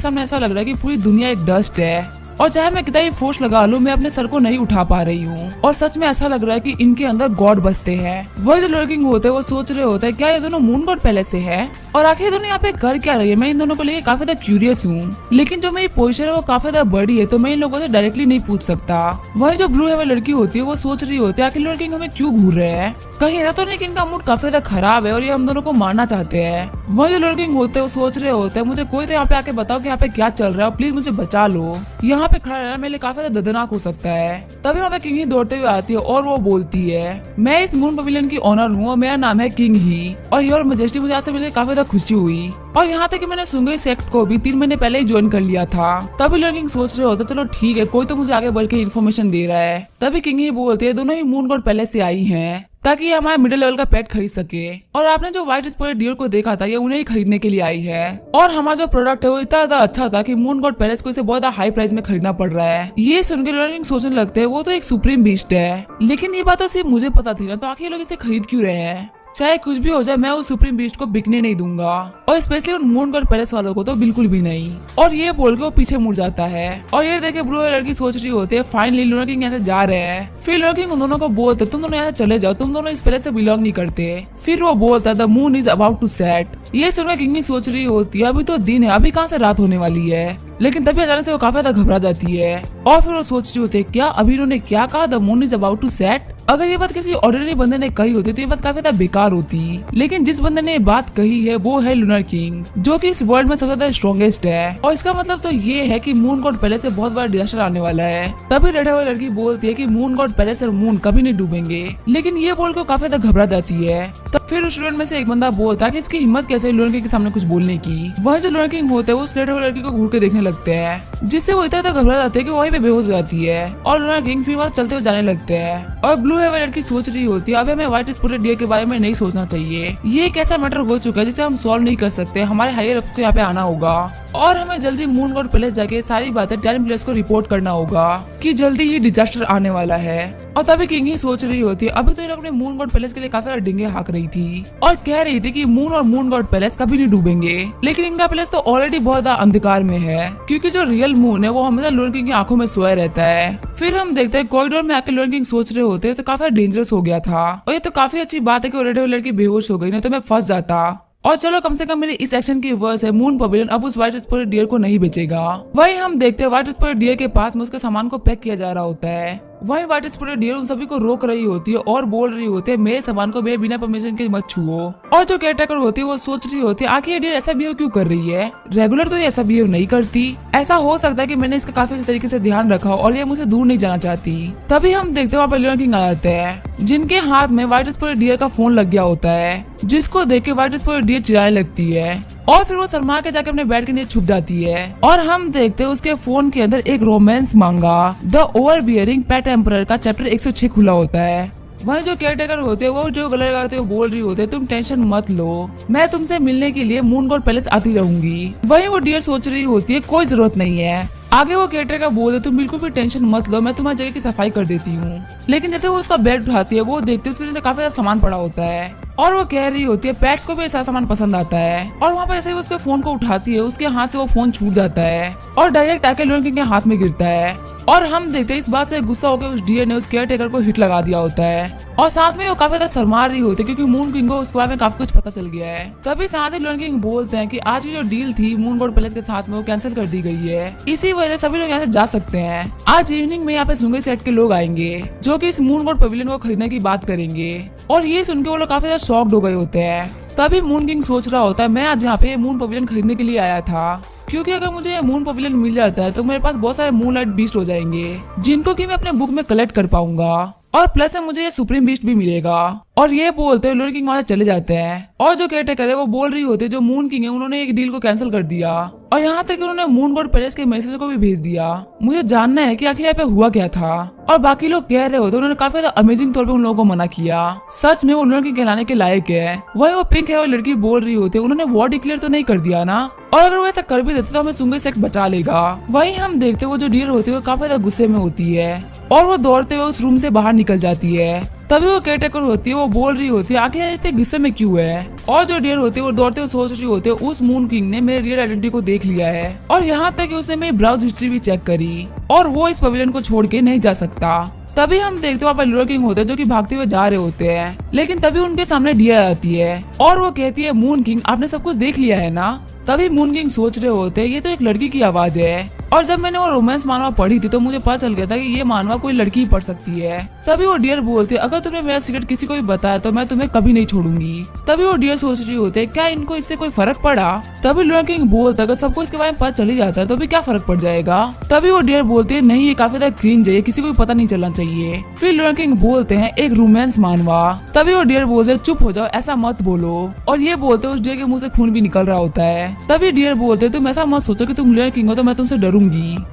सामने ऐसा लग रहा है कि पूरी दुनिया एक डस्ट है और चाहे मैं कितना ही फोर्स लगा लूं मैं अपने सर को नहीं उठा पा रही हूँ और सच में ऐसा लग रहा है कि इनके अंदर गॉड बसते हैं। वही जो लड़की होते हैं वो सोच रहे होते हैं क्या ये दोनों मून गॉड पहले से है और आखिर ये दोनों यहाँ पे कर क्या रही है। मैं इन दोनों को लेकर काफी ज्यादा क्यूरियस हूँ, लेकिन जो मेरी पोजीशन है वो काफी ज्यादा बड़ी है तो मैं इन लोगों से डायरेक्टली नहीं पूछ सकता। वही जो ब्लू हेयर लड़की होती है वो सोच रही होती है आखिर लड़की हमें क्यों घूर रहे हैं, कहीं ऐसा तो नहीं कि इनका मूड काफी ज्यादा खराब है और ये हम दोनों को मारना चाहते हैं। वही जो लड़की होते हैं वो सोच रहे होते हैं मुझे कोई तो यहाँ पे आके बताओ कि यहाँ पे क्या चल रहा है, प्लीज मुझे बचा लो, यहाँ पे खड़ा रहना मेरे लिए काफी ज्यादा दर्दनाक हो सकता है। तभी वहाँ पे किंग ही दौड़ते हुए आती है और वो बोलती है मैं इस मून पवेलियन की ऑनर हूँ और मेरा नाम है किंग ही और योर मैजेस्टी मुझे आपसे मिलकर काफी ज्यादा खुशी हुई और यहाँ तक कि मैंने सुंगई सेक्ट को भी 3 महीने पहले ही ज्वाइन कर लिया था। तभी लॉर्ड किंग सोच रहे होते चलो ठीक है कोई तो मुझे आगे बढ़ के इन्फॉर्मेशन दे रहा है। तभी किंग ही बोलते हैं दोनों ही मून गॉड पहले से आई हैं ताकि ये हमारा मिडिल लेवल का पेट खरीद सके और आपने जो व्हाइट स्पॉटेड डियर को देखा था ये उन्हें ही खरीदने के लिए आई है और हमारा जो प्रोडक्ट है वो इतना ज्यादा अच्छा था कि मून गॉड पैलेस को इसे बहुत ज्यादा हाई प्राइस में खरीदना पड़ रहा है। ये सुनकर लॉर्ड किंग सोचने लगते हैं वो तो एक सुप्रीम बीस्ट है, लेकिन ये बात तो सिर्फ मुझे पता थी ना, तो आखिर लोग इसे खरीद क्यों रहे हैं। चाहे कुछ भी हो जाए मैं उस सुप्रीम बीस्ट को बिकने नहीं दूंगा और स्पेशली उन मून गॉड पैलेस वालों को तो बिल्कुल भी नहीं। और ये बोल के वो पीछे मुड़ जाता है और ये देखे ब्लू लड़की सोच रही होती है फाइनली लूना किंग यहाँ से जा रहे हैं। फिर लूना किंग उन दोनों को बोलते तुम दोनों यहाँ चले जाओ, तुम दोनों इस पैलेस से बिलोंग नहीं करते। फिर वो बोलता the moon is about to set. ये सुनकर किंग सोच रही होती है अभी तो दिन है, अभी कहाँ से रात होने वाली है, लेकिन तभी अचानक से वो काफी ज्यादा घबरा जाती है और फिर वो सोच रही होती है क्या अभी इन्होंने क्या कहा the moon is about to set. अगर ये बात किसी ऑर्डिनरी बंदे ने कही होती तो ये बात काफी ज्यादा बेकार होती, लेकिन जिस बंदे ने ये बात कही है वो है लूनर किंग जो कि इस वर्ल्ड में सबसे ज्यादा स्ट्रॉन्गेस्ट है और इसका मतलब तो ये है कि मून गॉड पैलेस से बहुत बड़ा डिजास्टर आने वाला है। तभी रेड हेयर लड़की बोलती है कि मून गॉड पैलेस और मून कभी नहीं डूबेंगे, लेकिन ये बोल के काफी ज्यादा घबरा जाती है। तब फिर उस स्टूडेंट में से एक बंदा बोलता है कि इसकी हिम्मत कैसे लूनर किंग के सामने कुछ बोलने की। वही जो लूनर किंग होते हैं वो रेड हेयर लड़की को घूर के देखने लगते हैं जिससे वो इतना घबरा जाते हैं कि वहीं पे बेहोश हो जाती है और लूनर किंग फिर वहाँ चलते हुए जाने लगते हैं और ब्लू हेयर लड़की सोच रही होती है अब हमें व्हाइट स्पॉटेड डियर के बारे में नहीं सोचना चाहिए, ये एक ऐसा मैटर हो चुका है जिसे हम सॉल्व नहीं कर सकते, हमारे हायर अप्स को यहाँ पे आना होगा और हमें जल्दी मून गॉड पैलेस जाके सारी बातें टाइम प्लेस को रिपोर्ट करना होगा कि जल्दी ही डिजास्टर आने वाला है। और तभी किंग ही सोच रही होती है अभी तो ये अपने मून गॉड पैलेस के लिए काफी सारे डिंगे हाँक रही थी और कह रही थी कि मून और मून गॉड पैलेस कभी नहीं डूबेंगे, लेकिन इनका पैलेस तो ऑलरेडी बहुत ज्यादा अंधकार में है क्योंकि जो रियल मून है वो हमेशा लूनर किंग की आंखों में सोया रहता है। फिर हम देखते हैं कॉरिडोर में आके लूनर किंग सोच रहे होते तो काफी डेंजरस हो गया था और ये तो काफी अच्छी बात है कि रेड हेयर लड़की बेहोश हो गई, नहीं तो मैं फंस जाता। और चलो कम से कम मेरे इस एक्शन की वर्स है मून पवेलियन अब उस व्हाइट स्पॉटेड डियर को नहीं बेचेगा। वही हम देखते हैं व्हाइट स्पॉटेड डियर के पास में उसके सामान को पैक किया जा रहा होता है। वही व्हाइट स्पॉटेड डियर उन सभी को रोक रही होती है और बोल रही होती है मेरे सामान को मेरे बिना परमिशन के मत छुओ। और जो केयरटेकर होती है वो सोच रही होती है आखिर ये डियर ऐसा बिहेव क्यों कर रही है, रेगुलर तो ये ऐसा बिहेव नहीं करती, ऐसा हो सकता है कि मैंने इसका काफी अच्छे तरीके से ध्यान रखा और ये मुझसे दूर नहीं जाना चाहती। तभी हम देखते हैं वहाँ पे लूनर किंग आ जाते हैं जिनके हाथ में व्हाइट स्पॉटेड डियर का फोन लग गया होता है जिसको देख के व्हाइट स्पॉटेड डियर चिल्लाने लगती है और फिर वो शर्मा के जाके अपने बेड के नीचे छुप जाती है और हम देखते हैं उसके फोन के अंदर एक रोमांस मांगा the over bearing pet emperor का चैप्टर 106 खुला होता है। वही जो केयरटेकर होते हैं वो जो गले लगाते हुए बोल रही होते हैं तुम टेंशन मत लो, मैं तुमसे मिलने के लिए मून गॉड पैलेस आती रहूंगी। वही वो डियर सोच रही होती है कोई जरूरत नहीं है। आगे वो केयरटेकर बोलते तुम बिल्कुल भी टेंशन मत लो, मैं तुम्हारी जगह की सफाई कर देती हूँ। लेकिन जैसे वो उसका बेड उठाती है वो देखते उसके नीचे काफी ज्यादा सामान पड़ा होता है और वो कह रही होती है पेट्स को भी ऐसा सामान पसंद आता है और वहाँ पर जैसे वो उसके फोन को उठाती है उसके हाथ से वो फोन छूट जाता है और डायरेक्ट आके लूनर किंग के हाथ में गिरता है और हम देखते हैं इस बात से गुस्सा होकर उस डियर ने उस केयरटेकर को हिट लगा दिया होता है और साथ में वो काफी ज्यादा शर्मा रही होती है क्योंकि मून किंग को उसके बारे में काफी कुछ पता चल गया है। तभी साथ ही लूनर किंग बोलते हैं कि आज की जो डील थी मून गॉड पैलेस के साथ में वो कैंसिल कर दी गई है, इसी वजह से सभी लोग यहाँ से जा सकते हैं। आज इवनिंग में यहाँ पे सुंगई सेट के लोग आएंगे जो कि इस मून गॉड पवेलियन को खरीदने की बात करेंगे और ये सुनकर वो लोग काफी ज्यादा शॉक्ड हो गए होते हैं। तभी मून किंग सोच रहा होता है मैं आज यहाँ पे मून पवेलियन खरीदने के लिए आया था क्योंकि अगर मुझे ये मून पवेलियन मिल जाता है तो मेरे पास बहुत सारे मून लाइट बीस्ट हो जाएंगे जिनको कि मैं अपने बुक में कलेक्ट कर पाऊंगा और प्लस मुझे ये सुप्रीम बीस्ट भी मिलेगा। और ये बोलते हुए लूनर किंग वहां से चले जाते हैं। और जो केयरटेकर है वो बोल रही होती है जो मून किंग है उन्होंने एक डील को कैंसिल कर दिया और यहाँ तक कि उन्होंने मून गॉड पैलेस के मैसेज को भी भेज दिया। मुझे जानना है कि आखिर यहाँ पे हुआ क्या था। और बाकी लोग कह रहे होते उन्होंने काफी ज्यादा अमेजिंग तौर पे उन लोगों को मना किया। सच में वो लूनर किंग कहलाने के लायक है। वही वो पिंक है वो लड़की बोल रही होती है उन्होंने वॉर डिक्लेयर तो नहीं कर दिया ना, और अगर वो ऐसा कर भी देते तो हमें सुंगे सेक्ट बचा लेगा। वही हम देखते वो जो डियर होती है वो काफी ज्यादा गुस्से में होती है और वो दौड़ते हुए उस रूम से बाहर निकल जाती है। तभी वो केयरटेकर होती है वो बोल रही होती है आखिर इतने गुस्से में क्यों है। और जो डियर होती है वो दौड़ते हुए सोच रही होती है उस मून किंग ने मेरे रियल आइडेंटिटी को देख लिया है और यहाँ तक कि उसने मेरी ब्राउज हिस्ट्री भी चेक करी और वो इस पवेलियन को छोड़ के नहीं जा सकता। तभी हम देखते वहाँ पर लूनर किंग होते हैं जो कि भागते हुए जा रहे होते हैं, लेकिन तभी उनके सामने डियर आती है और वो कहती है मून किंग आपने सब कुछ देख लिया है ना। तभी मून किंग सोच रहे होते हैं ये तो एक लड़की की आवाज है। और जब मैंने वो रोमांस मानवा पढ़ी थी तो मुझे पता चल गया था कि ये मानवा कोई लड़की ही पढ़ सकती है। तभी वो डियर बोलते अगर तुमने मेरा सीक्रेट किसी को भी बताया तो मैं तुम्हें कभी नहीं छोड़ूंगी। तभी वो डियर सोच रही होते क्या इनको इससे कोई फर्क पड़ा। तभी लूनर किंग बोलता अगर सबको इसके बारे में पता चली जाता है तो भी क्या फर्क पड़ जाएगा। तभी वो डियर बोलते है नहीं ये काफी ज्यादा क्रिंज है, किसी को भी पता नहीं चलना चाहिए। फिर लूनर किंग बोलते हैं एक रोमांस मानवा। तभी वो डियर बोलते चुप हो जाओ ऐसा मत बोलो। और ये बोलते उस डियर के मुंह से खून भी निकल रहा होता है। तभी डियर बोलते तुम ऐसा मत सोचो कि तुम लूनर किंग हो तो मैं तुमसे डरूंगी।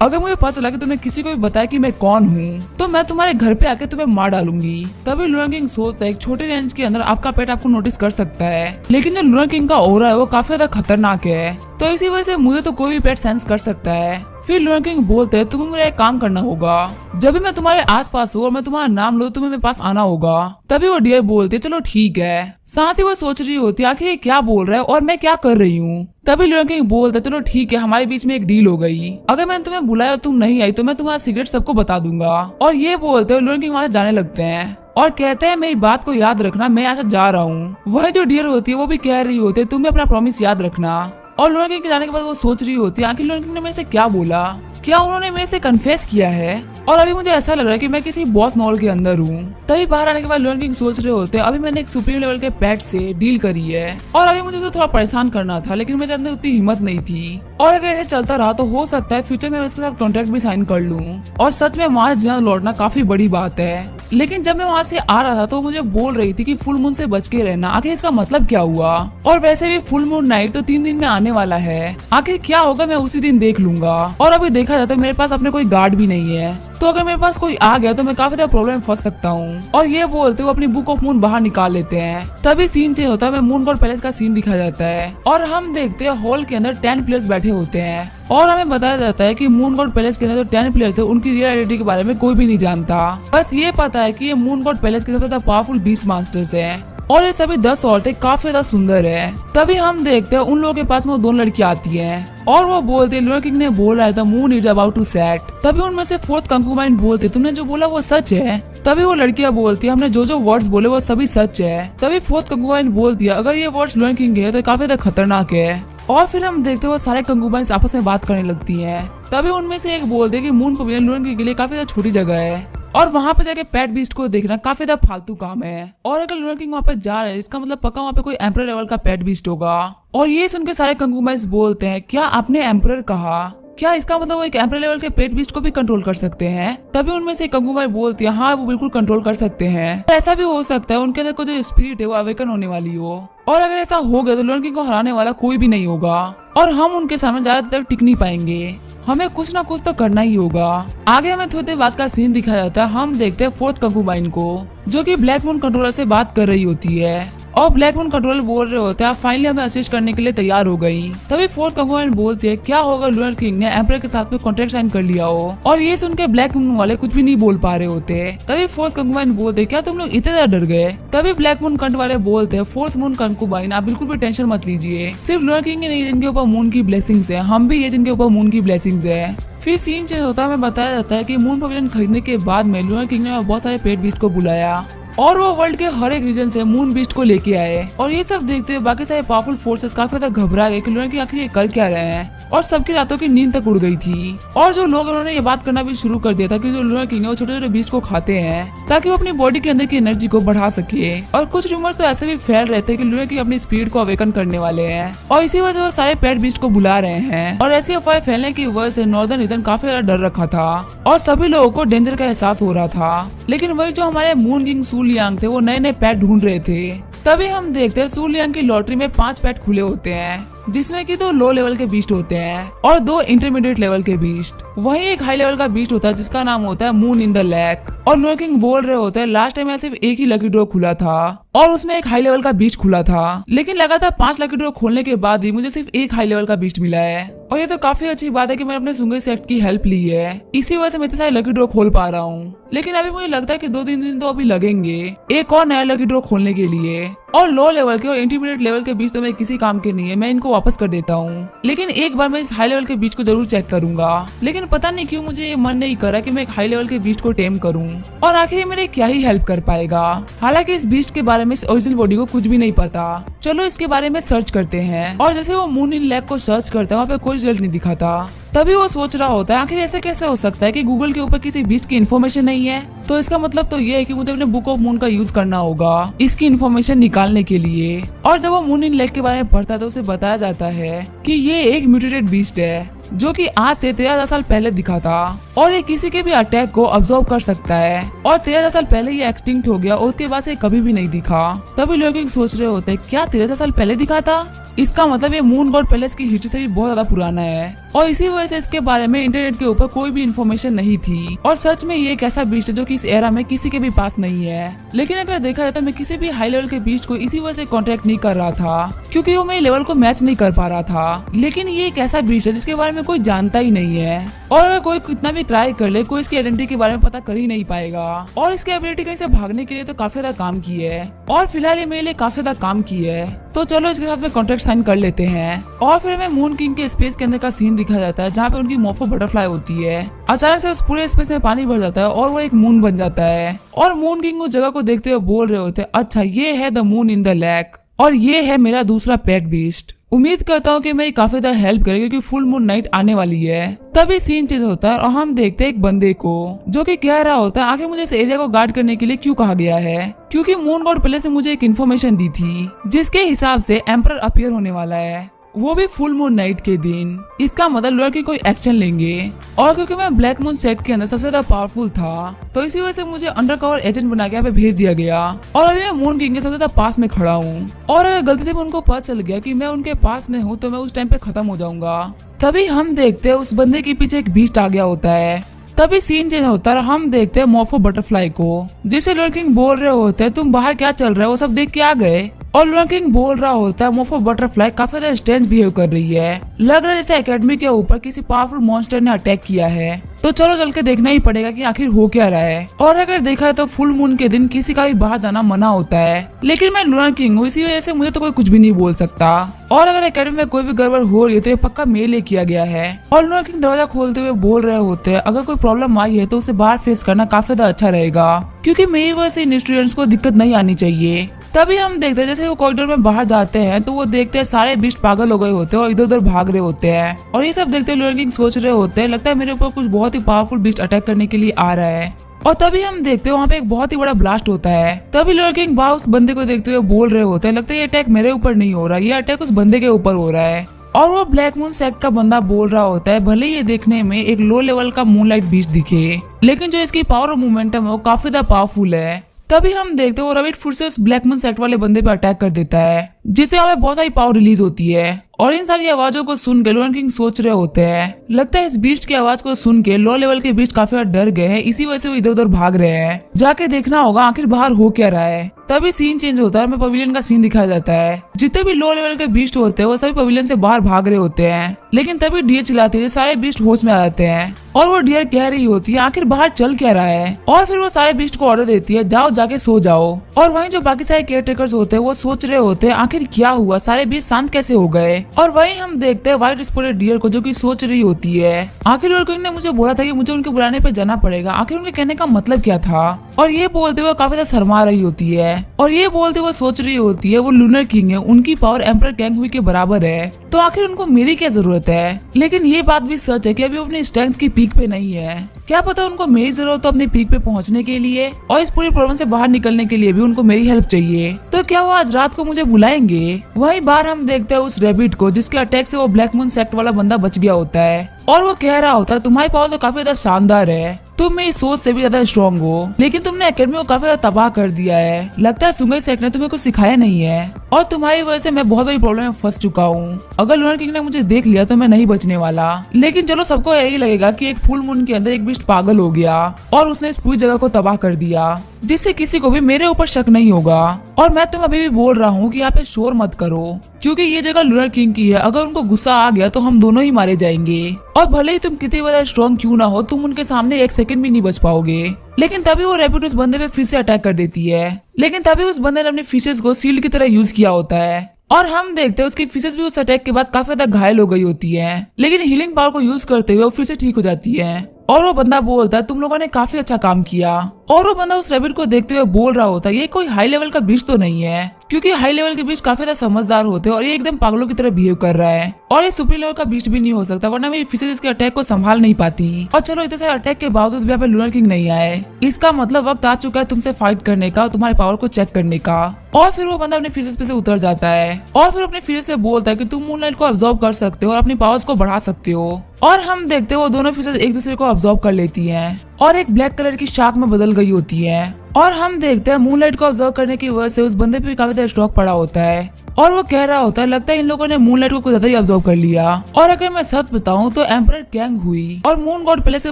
अगर मुझे पता चला कि तुमने किसी को भी बताया कि मैं कौन हूँ तो मैं तुम्हारे घर पे आके तुम्हें मार डालूंगी। तभी लूनर किंग सोचता है एक छोटे रेंज के अंदर आपका पेट आपको नोटिस कर सकता है, लेकिन जो लूनर किंग का ऑरा है वो काफी ज्यादा खतरनाक है, तो इसी वजह से मुझे तो कोई भी पेट सेंस कर सकता है। फिर लूनर किंग बोलते हैं तुम्हें मेरा एक काम करना होगा, जब भी मैं तुम्हारे आसपास हूँ और मैं तुम्हारा नाम लूँ तुम्हें मेरे पास आना होगा। तभी वो डियर बोलते चलो ठीक है। साथ ही वो सोच रही होती है आखिर ये क्या बोल रहा है और मैं क्या कर रही हूँ। तभी लूनर किंग बोलता चलो ठीक है हमारे बीच में एक डील हो गई, अगर मैंने तुम्हें बुलाया और तुम नहीं आई तो मैं तुम्हारा सीक्रेट सबको बता दूंगा। और ये बोलते हुए लूनर किंग वहाँ से जाने लगते हैं और कहते हैं मेरी बात को याद रखना मैं यहाँ से जा रहा हूँ। वही जो डियर होती है वो भी कह रही होती है तुम्हें अपना प्रॉमिस याद रखना। और लूनर किंग के जाने के बाद वो सोच रही होती है आखिर लूनर किंग ने मेरे से क्या बोला, क्या उन्होंने मेरे से कन्फेस किया है। और अभी मुझे ऐसा लग रहा है कि मैं किसी बॉस मॉल के अंदर हूँ। तभी बाहर आने के बाद लूनर किंग सोच रहे होते हैं अभी मैंने एक सुप्रीम लेवल के पेट से डील करी है और अभी मुझे तो थोड़ा परेशान करना था, लेकिन मेरे अंदर उतनी हिम्मत नहीं थी। और अगर ऐसे चलता रहा तो हो सकता है फ्यूचर में मैं इसके साथ कॉन्ट्रैक्ट भी साइन कर लूँ। और सच में वहाँ से जिंदा लौटना काफी बड़ी बात है। लेकिन जब मैं वहाँ से आ रहा था तो मुझे बोल रही थी कि फुल मून से बच के रहना, आखिर इसका मतलब क्या हुआ। और वैसे भी फुल मून नाइट तो 3 दिन में आने वाला है, आखिर क्या होगा मैं उसी दिन देख लूंगा। और अभी देखा जाए तो मेरे पास अपने कोई गार्ड भी नहीं है, तो अगर मेरे पास कोई आ गया तो मैं काफी ज्यादा प्रॉब्लम में फंस सकता हूँ। और ये बोलते हुए अपनी बुक ऑफ मून बाहर निकाल लेते हैं। तभी सीन चेंज होता है, मून गॉड पैलेस का सीन दिखाया जाता है और हम देखते हैं हॉल के अंदर 10 प्लेयर्स बैठे होते हैं और हमें बताया जाता है कि मून गॉड पैलेस के अंदर जो 10 प्लेयर्स है उनकी रियल आइडेंटिटी के बारे में कोई भी नहीं जानता। बस ये पता है कि ये मून गॉड पैलेस के सबसे ज्यादा पावरफुल बीस्ट मास्टर्स हैं और ये सभी 10 औरतें काफी ज्यादा सुंदर है। तभी हम देखते हैं उन लोगों के पास में वो 2 लड़कियां आती हैं और वो बोलते हैं लूनर किंग ने बोला है the moon is about to set. तभी उनमें से 4th कंकूबाइन बोलते तुमने जो बोला वो सच है। तभी वो लड़कियां बोलती है हमने जो वर्ड्स बोले वो सभी सच है। तभी 4th कंकूबाइन बोलती है अगर ये वर्ड्स लूनर किंग है तो काफी ज्यादा खतरनाक है। और फिर हम देखते हैं वो सारे कंकूबाइंस आपस में बात करने लगती हैं। तभी उनमें से एक बोलते है कि मून पवेलियन लूनर किंग के लिए काफी ज्यादा छोटी जगह है और वहाँ पे जाके पेट बीस्ट को देखना काफी ज्यादा फालतू काम है। और अगर लूनर किंग वहाँ पे जा रहे हैं इसका मतलब पक्का वहाँ पे कोई एम्परर लेवल का पेट बीस्ट होगा। और ये सुन के सारे कंकूबाइंस बोलते हैं क्या आपने एम्परर कहा, क्या इसका मतलब वो एक एम्परर लेवल के पेट बीस्ट को भी कंट्रोल कर सकते हैं। तभी उनमें से कंकूबाइन बोलती है हाँ वो बिल्कुल कंट्रोल कर सकते हैं। ऐसा भी हो सकता है उनके अंदर कोई जो स्पिरिट है वो अवेकन होने वाली हो और अगर ऐसा हो गया तो लूनर किंग को हराने वाला कोई भी नहीं होगा और हम उनके सामने ज्यादातर टिक नहीं पाएंगे। हमें कुछ ना कुछ तो करना ही होगा। आगे हमें थोड़ी देर बाद का सीन दिखाया जाता है। हम देखते हैं 4th कंकूबाइन को जो कि ब्लैक मून कंट्रोलर से बात कर रही होती है और ब्लैक मून कंट्रोलर बोल रहे होते हैं फाइनली हमें असिस्ट करने के लिए तैयार हो गई। तभी 4th कंकूबाइन बोलती है क्या होगा लूनर किंग ने एम्परर के साथ में कॉन्ट्रैक्ट साइन कर लिया हो। और ये सुन के ब्लैक मून वाले कुछ भी नहीं बोल पा रहे होते। तभी 4th कंकूबाइन बोलते क्या तुम लोग इतने ज्यादा डर गए। तभी ब्लैक मून कंट वाले बोलते हैं 4th मून कंकूबाइन आप बिल्कुल भी टेंशन मत लीजिए, सिर्फ लूनर किंग नहीं जिनके ऊपर मून की ब्लेसिंग्स है हम भी ये जिनके ऊपर मून की ब्लेसिंग्स है। फिर सीन चेंज होता है, हमें बताया जाता है कि मून पवेलियन खरीदने के बाद में लूनर किंग ने बहुत सारे पेट बीस्ट को बुलाया और वो वर्ल्ड के हर एक रीजन से मून बीस्ट को लेके आए। और ये सब देखते हुए बाकी सारे पावरफुल फोर्सेस काफी ज्यादा घबरा गए कि लूनर किंग आखिर ये कर क्या रहे हैं और सबकी रातों की नींद तक उड़ गई थी। और जो लोग उन्होंने ये बात करना भी शुरू कर दिया था कि जो लूनर किंग है वो छोटे छोटे बीस्ट को खाते हैं ताकि वो अपनी बॉडी के अंदर की एनर्जी को बढ़ा सके। और कुछ रूमर्स तो ऐसे भी फैल रहे थे कि लूनर किंग अपनी स्पीड को अवेकन करने वाले हैं और इसी वजह से वो सारे पेट बीस्ट को बुला रहे हैं। और ऐसी अफवाहें फैलने की वजह से नॉर्दर्न रीजन काफी ज्यादा डर रखा था और सभी लोगों को डेंजर का एहसास हो रहा था। लेकिन वही जो हमारे मून किंग सूल लियांग थे वो नए नए पेट ढूंढ रहे थे। तभी हम देखते हैं सू लियांग की लॉटरी में 5 पेट खुले होते हैं, जिसमें कि 2 लो लेवल के बीस्ट होते हैं और 2 इंटरमीडिएट लेवल के बीस्ट। वहीं एक हाई लेवल का बीस्ट होता है जिसका नाम होता है मून इन द लेक। और लॉर्ड किंग बोल रहे होते हैं लास्ट टाइम सिर्फ एक ही लकी ड्रॉ खुला था और उसमें एक हाई लेवल का बीस्ट खुला था, लेकिन लगातार 5 लकी ड्रॉ खोलने के बाद ही मुझे सिर्फ एक हाई लेवल का बीस्ट मिला है। और ये तो काफी अच्छी बात है कि मैंने अपने सुंगे सेट की हेल्प ली है, इसी वजह से मैं इतने सारे लकी ड्रॉ खोल पा रहा हूँ। लेकिन अभी मुझे लगता है कि 2-3 दिन तो अभी लगेंगे एक और नया लकी ड्रॉ खोलने के लिए। और लो लेवल के और इंटरमीडिएट लेवल के बीच तो मैं किसी काम के नहीं है, मैं इनको वापस कर देता हूँ। लेकिन एक बार मैं इस हाई लेवल के बीच को जरूर चेक करूंगा। लेकिन पता नहीं क्यों मुझे ये मन नहीं कर रहा कि मैं एक हाई लेवल के बीच को टेम करूं और आखिर मेरे क्या ही हेल्प कर पाएगा। हालांकि इस बीस्ट के बारे में इस ओरिजिनल बॉडी को कुछ भी नहीं पता। चलो इसके बारे में सर्च करते हैं। और जैसे वो मून इन लेक को सर्च करता है वहाँ पे कोई रिजल्ट नहीं दिखा था। तभी वो सोच रहा होता है आखिर ऐसे कैसे हो सकता है कि गूगल के ऊपर किसी बीस्ट की इन्फॉर्मेशन नहीं है। तो इसका मतलब तो ये है कि मुझे अपने बुक ऑफ मून का यूज करना होगा इसकी इन्फॉर्मेशन निकालने के लिए। और जब वो मून इन लेक के बारे में पढ़ता है तो उसे बताया जाता है कि ये एक म्यूटेटेड बीस्ट है जो कि आज से 13,000 साल पहले दिखा था और ये किसी के भी अटैक को अब्सॉर्ब कर सकता है। और 13,000 साल पहले ये एक्सटिंक्ट हो गया और उसके बाद से कभी भी नहीं दिखा। तभी लोग सोच रहे होते हैं क्या 13,000 साल पहले दिखा था? इसका मतलब ये मून गॉड पैलेस की हिस्ट्री से भी बहुत ज्यादा पुराना है और इसी वजह से इसके बारे में इंटरनेट के ऊपर कोई भी इन्फॉर्मेशन नहीं थी। और सच में ये एक ऐसा बीस्ट है जो कि इस एरा में किसी के भी पास नहीं है। लेकिन अगर देखा जाए तो मैं किसी भी हाई लेवल के बीस्ट को इसी वजह से कॉन्टेक्ट नहीं कर रहा था क्योंकि वो मेरे लेवल को मैच नहीं कर पा रहा था। लेकिन ये एक ऐसा बीस्ट है जिसके बारे में कोई जानता ही नहीं है और अगर कोई कितना भी ट्राई कर ले कोई इसकी आइडेंटिटी के बारे में पता कर ही नहीं पाएगा। और इसकी एबिलिटी कहीं से भागने के लिए तो काफी ज्यादा काम की है और फिलहाल ये मेरे लिए काफी ज्यादा काम की है। तो चलो इसके साथ में कॉन्ट्रैक्ट साइन कर लेते हैं। और फिर हमें मून किंग के स्पेस के अंदर का सीन दिखा जाता है जहाँ पे उनकी मोफो बटरफ्लाई होती है। अचानक से उस पूरे स्पेस में पानी भर जाता है और वो एक मून बन जाता है। और मून किंग उस जगह को देखते हुए बोल रहे होते हैं अच्छा ये है the moon in the lake और ये है मेरा दूसरा पेट बीस्ट। उम्मीद करता हूँ कि मेरी काफी ज्यादा हेल्प करेगी क्योंकि फुल मून नाइट आने वाली है। तभी सीन चेंज होता है और हम देखते हैं एक बंदे को जो कि कह रहा होता है आखिर मुझे इस एरिया को गार्ड करने के लिए क्यों कहा गया है, क्योंकि मून गॉड पहले से मुझे एक इन्फॉर्मेशन दी थी जिसके हिसाब से एम्परर अपीयर होने वाला है, वो भी फुल मून नाइट के दिन। इसका मतलब लॉर्ड की कोई एक्शन लेंगे और क्योंकि मैं ब्लैक मून सेट के अंदर सबसे ज्यादा पावरफुल था तो इसी वजह से मुझे अंडरकवर एजेंट बना के यहाँ पे भेज दिया गया। और अभी मैं मून किंग के सबसे ज्यादा पास में खड़ा हूँ और अगर गलती से भी उनको पता चल गया कि मैं उनके पास में हूँ तो मैं उस टाइम पे खत्म हो जाऊंगा। तभी हम देखते हैं उस बंदे के पीछे एक बीस्ट आ गया होता है। तभी सीन चेंज होता है और हम देखते हैं मोफो बटरफ्लाई को जिसे लॉर्ड किंग बोल रहे होते हैं तुम बाहर क्या चल रहे हो, वो सब देख के आ गए। और लॉर्ड किंग बोल रहा होता है मोफो बटरफ्लाई काफी ज्यादा स्ट्रेंज बिहेव कर रही है, लग रहा है जैसे एकेडमी के ऊपर किसी पावरफुल मॉन्स्टर ने अटैक किया है। तो चलो चल के देखना ही पड़ेगा कि आखिर हो क्या रहा है। और अगर देखा तो फुल मून के दिन किसी का भी बाहर जाना मना होता है, लेकिन मैं लॉर्ड किंग हूँ इसी वजह से मुझे तो कोई कुछ भी नहीं बोल सकता। और अगर एकेडमी में कोई भी गड़बड़ हो रही है तो ये पक्का मेरे लिए किया गया है। और लॉर्ड किंग दरवाजा खोलते हुए बोल रहे होते हैं अगर कोई प्रॉब्लम आई है तो उसे बाहर फेस करना काफी ज्यादा अच्छा रहेगा क्योंकि मेरी वजह से इन स्टूडेंट्स को दिक्कत नहीं आनी चाहिए। तभी हम देखते हैं जैसे वो कॉरिडोर में बाहर जाते हैं तो वो देखते हैं सारे बीस्ट पागल हो गए होते हैं और इधर उधर भाग रहे होते हैं। और ये सब देखते लॉर्ड किंग सोच रहे होते हैं लगता है मेरे ऊपर कुछ बहुत ही पावरफुल बीस्ट अटैक करने के लिए आ रहा है। और तभी हम देखते हैं वहाँ पे एक बहुत ही बड़ा ब्लास्ट होता है। तभी लॉर्ड किंग बाहर उस बंदे को देखते हुए बोल रहे होते हैं लगता है ये अटैक मेरे ऊपर नहीं हो रहा, ये अटैक उस बंदे के ऊपर हो रहा है। और वो ब्लैक मून सेक्ट का बंदा बोल रहा होता है भले ये देखने में एक लो लेवल का मूनलाइट बीस्ट दिखे लेकिन जो इसकी पावर और मोमेंटम है वो काफी ज्यादा पावरफुल है। तभी हम देखते हैं वो रविट फुट से उस ब्लैक मून सेक्ट वाले बंदे पे अटैक कर देता है जिससे हमें बहुत सारी पावर रिलीज होती है। और इन सारी आवाजों को सुन के लॉर्ड किंग सोच रहे होते हैं लगता है इस बीस्ट की आवाज को सुन के लो लेवल के बीस्ट काफी डर गए हैं, इसी वजह से वो इधर उधर भाग रहे हैं। जाके देखना होगा आखिर बाहर हो क्या रहा है। तभी सीन चेंज होता है, हमें पवेलियन का सीन दिखाया जाता है। जितने भी लो लेवल के बीस्ट होते हैं वो सभी पवेलियन से बाहर भाग रहे होते हैं, लेकिन तभी डियर चिल्लाती है, सारे बीस्ट होश में आ जाते हैं और वो डियर कह रही होती है आखिर बाहर चल क्या रहा है। और फिर वो सारे बीस्ट को ऑर्डर देती है जाओ जाके सो जाओ। और वहीं जो बाकी सारे केयर टेकर्स होते हैं वो सोच रहे होते हैं आखिर क्या हुआ, सारे बीस्ट शांत कैसे हो गए। और वहीं हम देखते हैं व्हाइट स्पॉटेड डियर को जो कि सोच रही होती है आखिर लॉर्ड किंग ने मुझे बोला था कि मुझे उनके बुलाने पे जाना पड़ेगा, आखिर उनके कहने का मतलब क्या था। और ये बोलते हुए काफी ज्यादा शर्मा रही होती है और ये बोलते हुए सोच रही होती है वो लूनर किंग है, उनकी पावर एम्परर कैंग हुई के बराबर है, तो आखिर उनको मेरी क्या जरूरत है। लेकिन ये बात भी सच है कि अभी अपनी स्ट्रेंथ की पीक पे नहीं है, क्या पता उनको मेरी जरूरत हो अपनी पीक पे पहुंचने के लिए और इस पूरी प्रॉब्लम से बाहर निकलने के लिए भी उनको मेरी हेल्प चाहिए। तो क्या वो आज रात को मुझे बुलाएंगे। वहीं बाहर हम देखते हैं उस रैबिट को जिसके अटैक से वो ब्लैक मून सेक्ट वाला बंदा बच गया होता है और वो कह रहा होता है तुम्हारी पावर तो काफी ज्यादा शानदार है तुम मेरी सोच से भी ज्यादा स्ट्रॉन्ग हो, लेकिन तुमने एकेडमी को काफी ज्यादा तबाह कर दिया है। लगता है सुंगई सेट ने तुम्हें कुछ सिखाया नहीं है और तुम्हारी वजह से मैं बहुत बड़ी प्रॉब्लम में फंस चुका हूँ। अगर लूनर किंग ने मुझे देख लिया तो मैं नहीं बचने वाला। लेकिन चलो, सबको यही लगेगा कि एक फुल मून के अंदर एक बीस्ट पागल हो गया और उसने इस पूरी जगह को तबाह कर दिया, जिससे किसी को भी मेरे ऊपर शक नहीं होगा। और मैं तुम्हें अभी भी बोल रहा हूँ कि यहाँ पे शोर मत करो, क्योंकि ये जगह लूनर किंग की है। अगर उनको गुस्सा आ गया तो हम दोनों ही मारे जाएंगे। और भले ही तुम कितनी बड़ा स्ट्रॉन्ग क्यों ना हो, तुम उनके सामने एक सेकंड भी नहीं बच पाओगे। लेकिन तभी वो रैबिट उस बंदे पे फिर से अटैक कर देती है। लेकिन तभी उस बंदे ने अपने फिशेस को शील्ड की तरह यूज किया होता है और हम देखते हैं उसकी फिशेस भी उस अटैक के बाद काफी ज्यादा घायल हो गई होती है। लेकिन हीलिंग पावर को यूज करते हुए वो फिर से ठीक हो जाती है और वो बंदा बोलता है तुम लोगों ने काफी अच्छा काम किया। और वो बंदा उस रैबिट को देखते हुए बोल रहा होता है ये कोई हाई लेवल का बीस्ट तो नहीं है, क्योंकि हाई लेवल के बीस्ट काफी ज्यादा समझदार होते हैं और ये एकदम पागलों की तरह बिहेव कर रहा है। और ये सुप्रीम लेवल का बीस्ट भी नहीं हो सकता, वरना मेरी फिशेस इसके अटैक को संभाल नहीं पाती। और चलो, इतने सारे अटैक के बावजूद भी यहाँ पे लूनर किंग नहीं आए। इसका मतलब वक्त आ चुका है तुमसे फाइट करने का और तुम्हारे पावर को चेक करने का। और फिर वो बंदा अपने फिशेस पे से उतर जाता है और फिर अपने फिशेस से बोलता है कि तुम मूनलाइट को अब्सॉर्ब कर सकते हो और अपनी पावर्स को बढ़ा सकते हो। और हम देखते हैं वो दोनों फिशेस एक दूसरे को अब्सॉर्ब कर लेती हैं और एक ब्लैक कलर की शार्क में बदल गई होती है। और हम देखते हैं मूनलाइट को ऑब्जर्व करने की वजह से उस बंदे पे काफी ज्यादा स्टॉक पड़ा होता है और वो कह रहा होता है लगता है इन लोगों ने मूनलाइट को कुछ ज्यादा ही ऑब्जर्व कर लिया। और अगर मैं सच बताऊं तो एम्परर कैंग हुई और मून गॉड पैलेस के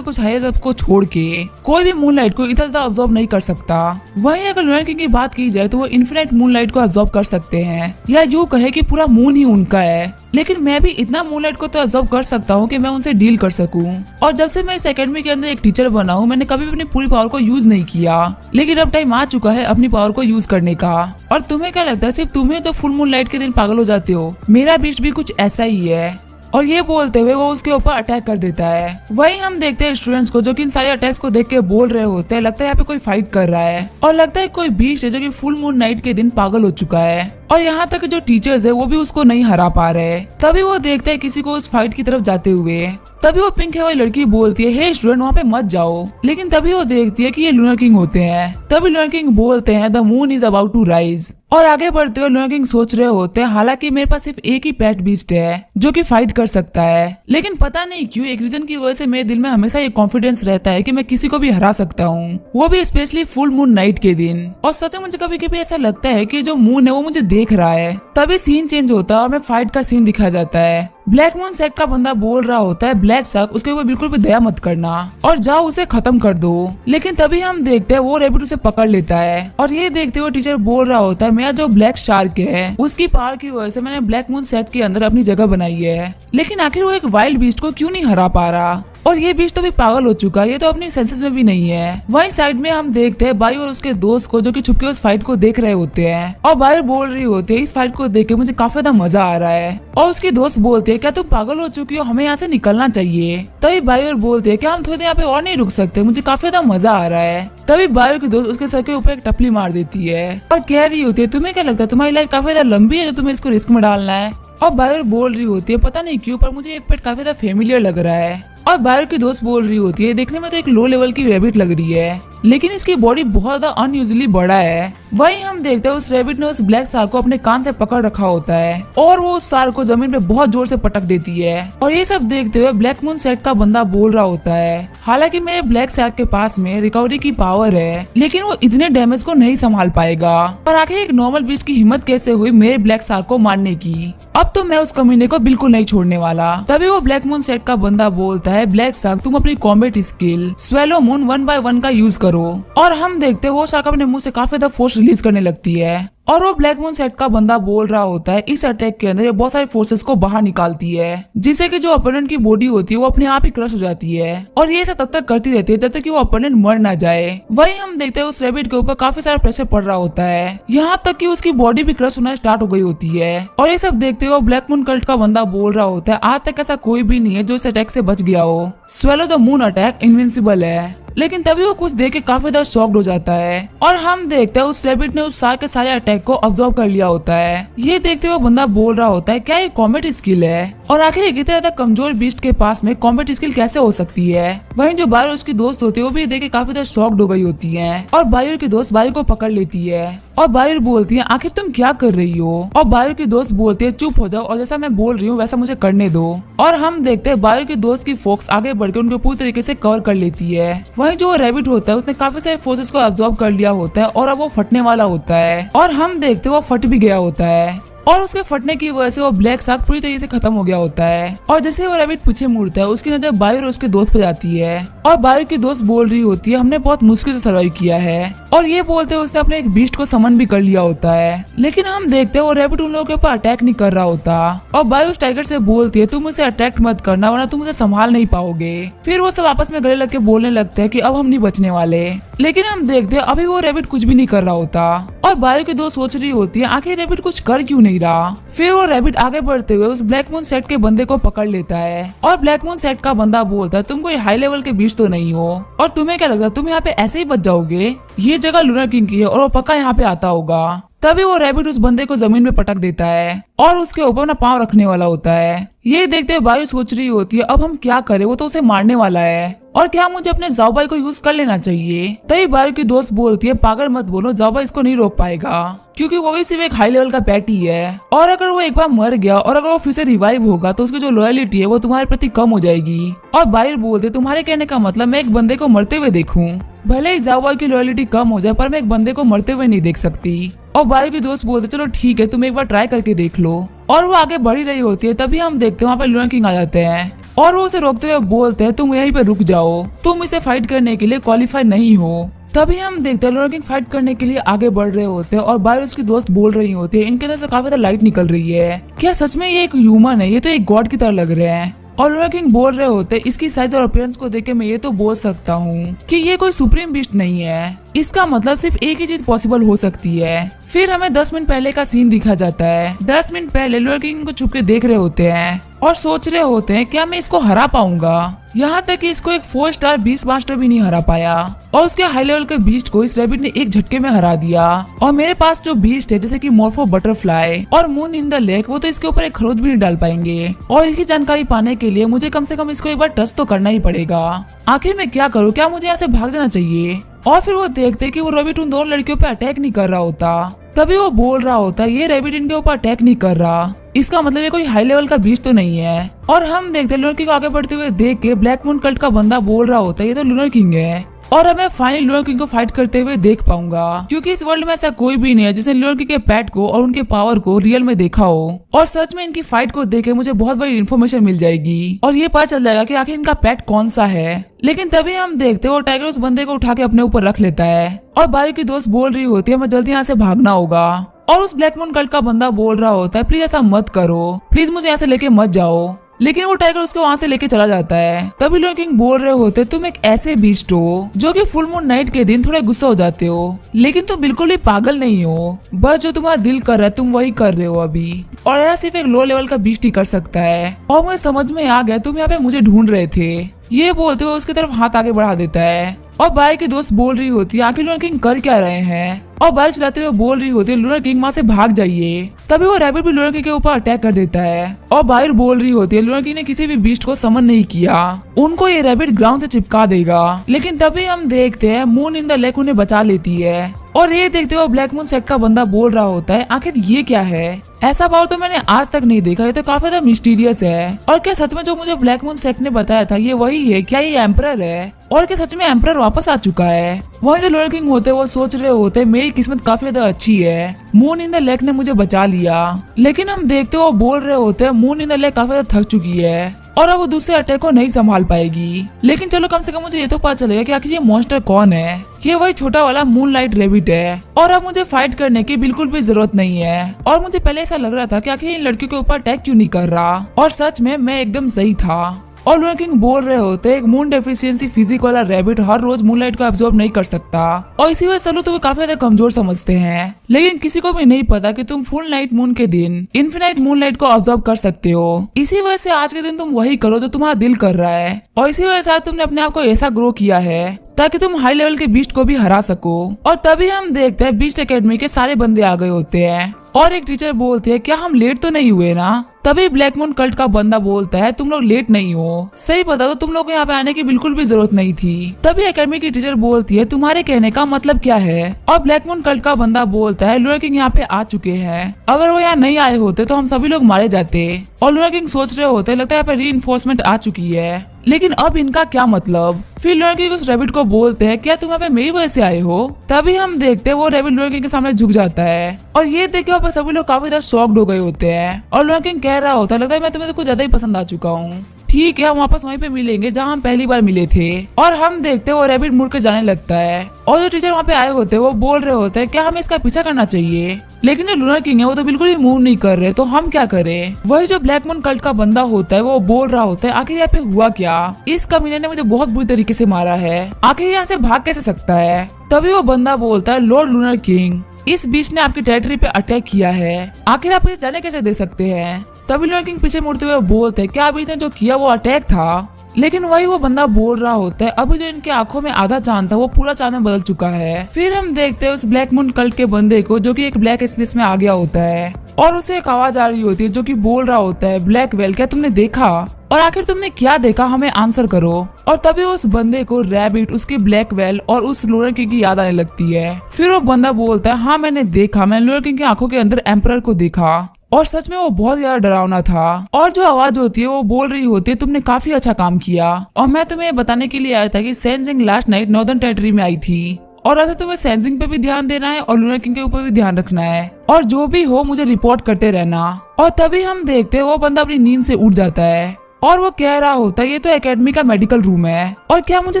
कुछ हायर को छोड़ के कोई भी मूनलाइट को इतना ज्यादा ऑब्जर्व नहीं कर सकता। वहीं अगर लूनर किंग की बात की जाए तो वो इन्फिनिट मूनलाइट को ऑब्जर्व कर सकते हैं, या यूं कहे कि पूरा मून ही उनका है। लेकिन मैं भी इतना मूनलाइट को तो ऑब्जर्व कर सकता हूँ कि मैं उनसे डील कर सकूं। और जब से मैं इस एकेडमी के अंदर एक टीचर बना हूँ, मैंने कभी भी अपनी पूरी पावर को यूज नहीं किया। लेकिन अब टाइम आ चुका है अपनी पावर को यूज करने का। और तुम्हें क्या लगता है सिर्फ तुम्हें तो फुल मून लाइट के दिन पागल हो जाते हो? मेरा बीस्ट भी कुछ ऐसा ही है। और ये बोलते हुए वो उसके ऊपर अटैक कर देता है। वहीं हम देखते हैं स्टूडेंट्स को जो कि इन सारे अटैक्स को देख के बोल रहे होते हैं लगता है यहाँ पे कोई फाइट कर रहा है और लगता है कोई बीस्ट है जो कि फुल मून नाइट के दिन पागल हो चुका है। और यहाँ तक जो टीचर्स है वो भी उसको नहीं हरा पा रहे। तभी वो देखते हैं किसी को उस फाइट की तरफ जाते हुए। तभी वो पिंक है वाली लड़की बोलती है हे स्टूडेंट वहाँ पे मत जाओ। लेकिन तभी वो देखती है कि ये लूनर किंग होते हैं। तभी लूनर किंग बोलते हैं the moon is about to rise. और आगे बढ़ते हुए लूनर किंग सोच रहे होते हैं हालांकि मेरे पास सिर्फ एक ही पेट बीस्ट है जो कि फाइट कर सकता है। लेकिन पता नहीं क्यों एक रीजन की वजह से मेरे दिल में हमेशा ये कॉन्फिडेंस रहता है कि मैं किसी को भी हरा सकता हूँ, वो भी स्पेशली फुल मून नाइट के दिन। और सच में मुझे कभी कभी ऐसा लगता है कि जो मून है वो मुझे देख रहा है। तभी सीन चेंज होता है और हमें फाइट का सीन दिखाया जाता है। ब्लैक मून सेट का बंदा बोल रहा होता है ब्लैक शार्क उसके ऊपर बिल्कुल भी दया मत करना और जाओ उसे खत्म कर दो। लेकिन तभी हम देखते हैं वो रैबिट उसे पकड़ लेता है और ये देखते हुए टीचर बोल रहा होता है मेरा जो ब्लैक शार्क है उसकी पावर की वजह से मैंने ब्लैक मून सेट के अंदर अपनी जगह बनाई है। लेकिन आखिर वो एक वाइल्ड बीस्ट को क्यों नहीं हरा पा रहा? और ये बीस्ट तो भी पागल हो चुका है, ये तो अपनी सेंसेस में भी नहीं है। वहीं साइड में हम देखते हैं बाई और उसके दोस्त को जो कि छुपके उस फाइट को देख रहे होते हैं और बाई बोल रही होती है इस फाइट को देख के मुझे काफी ज्यादा मजा आ रहा है। और उसकी दोस्त बोलते हैं क्या तुम पागल हो चुकी हो, हमें यहाँ से निकलना चाहिए। तभी बाई और बोलते हैं क्या हम थोड़ी देर यहाँ पे और नहीं रुक सकते, मुझे काफी ज्यादा मजा आ रहा है। तभी बाई की दोस्त उसके सर के ऊपर एक टपली मार देती है और कह रही होती है तुम्हें क्या लगता है तुम्हारी लाइफ काफी ज्यादा लंबी है जो तुम्हें इसको रिस्क में डालना है? और बायर बोल रही होती है पता नहीं क्यों पर मुझे ये पेट काफी ज्यादा फेमिलियर लग रहा है। और बायर की दोस्त बोल रही होती है देखने में तो एक लो लेवल की रैबिट लग रही है लेकिन इसकी बॉडी बहुत ज्यादा अनयूजुअली बड़ा है। वहीं हम देखते हैं उस रैबिट ने उस ब्लैक शार्क को अपने कान से पकड़ रखा होता है और वो उस शार्क को जमीन पे बहुत जोर से पटक देती है। और ये सब देखते हुए ब्लैक मून सेट का बंदा बोल रहा होता है हालांकि मेरे ब्लैक शार्क के पास में रिकवरी की पावर है लेकिन वो इतने डैमेज को नहीं संभाल पाएगा। पर आखिर एक नॉर्मल बीस्ट की हिम्मत कैसे हुई मेरे ब्लैक शार्क को मारने की? अब तो मैं उस कमीने को बिल्कुल नहीं छोड़ने वाला। तभी वो ब्लैक मून सेट का बंदा बोलता है ब्लैक शार्क तुम अपनी combat skill swallow moon 1 by 1 का यूज करो। और हम देखते हैं वो शार्क अपने मुंह से काफी ज्यादा फोर्स रिलीज करने लगती है और वो ब्लैक मून सेट का बंदा बोल रहा होता है इस अटैक के अंदर ये बहुत सारे फोर्सेस को बाहर निकालती है जिससे कि जो अपोनेंट की बॉडी होती है वो अपने आप ही क्रश हो जाती है और ये सब तब तक करती रहती है जब तक कि वो अपोनेंट मर ना जाए। वहीं हम देखते हैं उस रैबिट के ऊपर काफी सारा प्रेशर पड़ रहा होता है यहाँ तक कि उसकी बॉडी भी क्रश होना स्टार्ट हो गई होती है। और ये सब देखते हुए ब्लैक मून कल्ट का बंदा बोल रहा होता है आज तक ऐसा कोई भी नहीं है जो इस अटैक से बच गया हो। Swallow the moon attack invincible है। लेकिन तभी वो कुछ देख के काफी ज्यादा शॉक्ड हो जाता है और हम देखते हैं उस रैबिट ने उस शार्क के सारे अटैक को ऑब्जर्व कर लिया होता है। ये देखते हुए बंदा बोल रहा होता है क्या ये कॉम्बैट स्किल है और आखिर इतने ज्यादा कमजोर बीस्ट के पास में कॉम्बैट स्किल कैसे हो सकती है? वहीं जो बायर उसकी दोस्त होती है वो भी देख के काफी ज्यादा शॉक्ड हो गई होती है और बायर की दोस्त बायर को पकड़ लेती है और बायर बोलती है आखिर तुम क्या कर रही हो। और बायर की दोस्त बोलती है चुप हो जाओ और जैसा मैं बोल रही हूँ वैसा मुझे करने दो। और हम देखते हैं बायर की दोस्त की फोक्स आगे बढ़कर उनको पूरी तरीके से कवर कर लेती है। वहीं जो रैबिट होता है उसने काफी सारे फोर्सेस को अब्सॉर्ब कर लिया होता है और अब वो फटने वाला होता है। और हम देखते हैं वो फट भी गया होता है और उसके फटने की वजह से वो ब्लैक शार्क पूरी तरीके से खत्म हो गया होता है। और जैसे वो रैबिट पीछे मुड़ता है उसकी नजर बायर और उसके दोस्त पे जाती है और बायर की दोस्त बोल रही होती है हमने बहुत मुश्किल से सर्वाइव किया है। और ये बोलते हुए उसने अपने एक बीस्ट को समन भी कर लिया होता है। लेकिन हम देखते हैं वो रैबिट उन लोगों के ऊपर अटैक नहीं कर रहा होता। और बायर उस टाइगर से बोलती है तुम उसे अटैक मत करना वरना तुम उसे संभाल नहीं पाओगे। फिर वो सब आपस में गले लग के बोलने लगते हैं कि अब हम नहीं बचने वाले। लेकिन हम देखते हैं अभी वो रैबिट कुछ भी नहीं कर रहा होता और बायर की दोस्त सोच रही होती है आखिर रैबिट कुछ कर क्यों नहीं रहा। फिर वो रैबिट आगे बढ़ते हुए उस ब्लैक मून सेट के बंदे को पकड़ लेता है और ब्लैक मून सेट का बंदा बोलता है तुम कोई हाई लेवल के बीच तो नहीं हो और तुम्हें क्या लगता है तुम यहाँ पे ऐसे ही बच जाओगे। ये जगह लूनर किंग की है और वो पक्का यहाँ पे आता होगा। तभी वो रैबिट उस बंदे को जमीन में पटक देता है और उसके ऊपर अपना पाँव रखने वाला होता है। ये देखते हुए बायर सोच रही होती है अब हम क्या करें, वो तो उसे मारने वाला है और क्या मुझे अपने जाओबाई को यूज कर लेना चाहिए। तभी बायर की दोस्त बोलती है पागल मत बोलो, जाओबाई इसको नहीं रोक पाएगा क्योंकि वो भी सिर्फ एक हाई लेवल का पैट ही है और अगर वो एक बार मर गया और अगर वो फिर से रिवाइव होगा तो उसकी जो लॉयलिटी है वो तुम्हारे प्रति कम हो जाएगी। और बायर बोलते तुम्हारे कहने का मतलब मैं एक बंदे को मरते हुए देखूं, भले ही जाओबाई की लॉयलिटी कम हो जाए पर मैं एक बंदे को मरते हुए नहीं देख सकती। और बायर की दोस्त बोलते चलो ठीक है तुम एक बार ट्राई करके देख लो। और वो आगे बढ़ ही रही होती है तभी हम देखते हैं वहाँ पे लूनर किंग आ जाते हैं और वो उसे रोकते हुए बोलते हैं तुम यहीं पे रुक जाओ, तुम इसे फाइट करने के लिए क्वालिफाई नहीं हो। तभी हम देखते हैं लूनर किंग फाइट करने के लिए आगे बढ़ रहे होते हैं और बायर उसकी दोस्त बोल रही होती है इनके अंदर से काफी ज्यादा लाइट निकल रही है, क्या सच में ये एक ह्यूमन है, ये तो एक गॉड की तरह लग रहे हैं। और लूनर किंग बोल रहे होते इसकी साइज और अपीयरेंस को देख के मैं ये तो बोल सकता हूँ कि ये कोई सुप्रीम बीस्ट नहीं है, इसका मतलब सिर्फ एक ही चीज पॉसिबल हो सकती है। फिर हमें 10 मिनट पहले का सीन दिखा जाता है। 10 मिनट पहले लूनर किंग को छुप के देख रहे होते हैं और सोच रहे होते हैं क्या मैं इसको हरा पाऊंगा। यहाँ तक कि इसको एक 4 स्टार बीस्ट मास्टर भी नहीं हरा पाया और उसके हाई लेवल के बीस्ट को इस रैबिट ने एक झटके में हरा दिया। और मेरे पास जो बीस्ट है जैसे कि मॉर्फो बटरफ्लाई और मून इन द लेक वो तो इसके ऊपर एक खरोच भी नहीं डाल पाएंगे और इसकी जानकारी पाने के लिए मुझे कम से कम इसको एक बार टच तो करना ही पड़ेगा। आखिर मैं क्या करूँ, क्या मुझे यहाँ से भाग जाना चाहिए। और फिर वो देखते कि वो रैबिट उन दोनों लड़कियों पे अटैक नहीं कर रहा होता। तभी वो बोल रहा होता ये रैबिट इनके ऊपर अटैक नहीं कर रहा, इसका मतलब ये कोई हाई लेवल का बीस्ट तो नहीं है। और हम देखते हैं लूनर किंग को आगे बढ़ते हुए देख के ब्लैक मून कल्ट का बंदा बोल रहा होता है ये तो लूनर किंग है और अब मैं फाइनली लूनर किंग को फाइट करते हुए देख पाऊंगा क्योंकि इस वर्ल्ड में ऐसा कोई भी नहीं है जिसने लूनर किंग के पैट को और उनके पावर को रियल में देखा हो। और सच में इनकी फाइट को देख के मुझे बहुत बड़ी इन्फॉर्मेशन मिल जाएगी और ये पता चल जाएगा कि आखिर इनका पैट कौन सा है। लेकिन तभी हम देखते वो टाइगर उस बंदे को उठा के अपने ऊपर रख लेता है और बायर की दोस्त बोल रही होती है हमें जल्दी यहाँ से भागना होगा। और उस ब्लैक मून कल्ट का बंदा बोल रहा होता है प्लीज ऐसा मत करो, प्लीज मुझे यहाँ से लेके मत जाओ। लेकिन वो टाइगर उसको वहाँ से लेके चला जाता है। तभी लूनर किंग बोल रहे होते तुम एक ऐसे बीस्ट हो जो कि फुल मून नाइट के दिन थोड़े गुस्सा हो जाते हो, लेकिन तुम बिल्कुल भी पागल नहीं हो, बस जो तुम्हारा दिल कर रहा है तुम वही कर रहे हो अभी। और ऐसा सिर्फ एक लो लेवल का बीस्ट ही कर सकता है और मुझे समझ में आ गया तुम यहाँ पे मुझे ढूंढ रहे थे। ये बोलते हुए उसकी तरफ हाथ आगे बढ़ा देता है और बायर की दोस्त बोल रही होती है आखिर लूनर किंग कर क्या रहे हैं। और बायर चलाते हुए बोल रही होती है लूनर किंग वहाँ से भाग जाइए। तभी वो रैबिट भी लूनर किंग के ऊपर अटैक कर देता है और बायर बोल रही होती है लूनर किंग ने किसी भी बीस्ट को समन नहीं किया, उनको ये रैबिट ग्राउंड से चिपका देगा। लेकिन तभी हम देखते हैं मून इन द लेक उन्हें बचा लेती है और ये देखते हुए ब्लैक मून सेट का बंदा बोल रहा होता है आखिर ये क्या है, ऐसा पावर तो मैंने आज तक नहीं देखा, ये तो काफी ज्यादा मिस्टीरियस है। और क्या सच में जो मुझे ब्लैक मून सेट ने बताया था ये वही है, क्या ये एम्परर है और क्या सच में एम्परर वापस आ चुका है। वहीं जो लूनर किंग होते वो सोच रहे होते मेरी किस्मत काफी ज्यादा अच्छी है, मून इन द लेक ने मुझे बचा लिया। लेकिन हम देखते वो बोल रहे होते मून इन द लेक काफी ज्यादा थक चुकी है और अब वो दूसरे अटैक को नहीं संभाल पाएगी। लेकिन चलो कम से कम मुझे ये तो पता चलेगा कि आखिर ये मॉन्स्टर कौन है। ये वही छोटा वाला मूनलाइट रैबिट है और अब मुझे फाइट करने की बिल्कुल भी जरूरत नहीं है। और मुझे पहले ऐसा लग रहा था कि आखिर इन लड़कियों के ऊपर अटैक क्यों नहीं कर रहा और सच में मैं एकदम सही था। और लूनर किंग बोल रहे होते एक मून डेफिशिएंसी फिजिक वाला रैबिट हर रोज मूनलाइट को एब्जॉर्ब नहीं कर सकता और इसी वजह से लोग तुम्हें काफी ज्यादा कमजोर समझते हैं। लेकिन किसी को भी नहीं पता कि तुम फुल नाइट मून के दिन इन्फिनाइट मूनलाइट को ऑब्जर्व कर सकते हो। इसी वजह से आज के दिन तुम वही करो जो तुम्हारा दिल कर रहा है और इसी वजह से तुमने अपने आप को ऐसा ग्रो किया है ताकि तुम हाई लेवल के बीस्ट को भी हरा सको। और तभी हम देखते हैं बीस्ट एकेडमी के सारे बंदे आ गए होते हैं और एक टीचर बोलते हैं क्या हम लेट तो नहीं हुए ना। तभी ब्लैक मून कल्ट का बंदा बोलता है तुम लोग लेट नहीं हो, सही बता दो तुम लोग को यहाँ पे आने की बिल्कुल भी जरूरत नहीं थी। तभी एकेडमी की टीचर बोलती है तुम्हारे कहने का मतलब क्या है, और ब्लैक मून कल्ट का बंदा बोलता है लूना किंग यहाँ पे आ चुके हैं, अगर वो यहाँ नहीं आए होते तो हम सभी लोग मारे जाते। और लूना किंग सोच रहे होते लगता है यहाँ पे रीइंफोर्समेंट आ चुकी है, लेकिन अब इनका क्या मतलब। फिर लूना किंग उस रैबिट को बोलते हैं क्या तुम यहाँ पे मेरी वजह से आए हो। तभी हम देखते हैं वो रैबिट लूना किंग के सामने झुक जाता है, और ये देख के वहाँ पे सभी लोग काफी ज्यादा शॉक्ड हो गए होते हैं। और लूना किंग कह रहा होता है लगता है मैं तुम्हें तो कुछ ज्यादा ही पसंद आ चुका हूँ, ठीक है हम वापस वहीं पे मिलेंगे जहाँ हम पहली बार मिले थे। और हम देखते हैं वो रैबिट मुड़ के जाने लगता है, और जो टीचर वहाँ पे आए होते हैं वो बोल रहे होते हैं क्या हमें इसका पीछा करना चाहिए, लेकिन जो लूना किंग है वो तो बिल्कुल भी मूव नहीं कर रहे, तो हम क्या करें। वही जो ब्लैक मून कल्ट का बंदा होता है वो बोल रहा होता है आखिर यहाँ पे हुआ क्या, इस कमीने ने मुझे बहुत बुरी तरीके से मारा है, आखिर यहाँ से भाग कैसे सकता है। तभी वो बंदा बोलता है लॉर्ड लूनर किंग इस बीच ने आपकी टेरिटरी पे अटैक किया है, आखिर आप इसे जाने कैसे दे सकते हैं। तभी लूनर किंग पीछे मुड़ते हुए बोलते हैं क्या अभी इसने जो किया वो अटैक था, लेकिन वही वो बंदा बोल रहा होता है अभी जो इनके आंखों में आधा चांद था वो पूरा चांद में बदल चुका है। फिर हम देखते हैं उस ब्लैक मून कल्ट के बंदे को जो कि एक ब्लैक स्पेस में आ गया होता है, और उसे एक आवाज आ रही होती है जो कि बोल रहा होता है ब्लैक वेल क्या तुमने देखा, और आखिर तुमने क्या देखा हमें आंसर करो। और तभी उस बंदे को रैबिट उसकी ब्लैक वेल और उस लूनर किंग की याद आने लगती है। फिर वो बंदा बोलता है हाँ मैंने देखा, मैंने लूनर किंग की आंखों के अंदर एम्परर को देखा, और सच में वो बहुत ज्यादा डरावना था। और जो आवाज होती है वो बोल रही होती है तुमने काफी अच्छा काम किया, और मैं तुम्हें बताने के लिए आया था कि सेंजिंग लास्ट नाइट नॉर्दर्न टेरिटरी में आई थी, और अगर तुम्हें सेंजिंग पे भी ध्यान देना है और लूनर किंग के ऊपर भी ध्यान रखना है, और जो भी हो मुझे रिपोर्ट करते रहना। और तभी हम देखते हैं वो बंदा अपनी नींद से उठ जाता है, और वो कह रहा होता है ये तो एकेडमी का मेडिकल रूम है, और क्या मुझे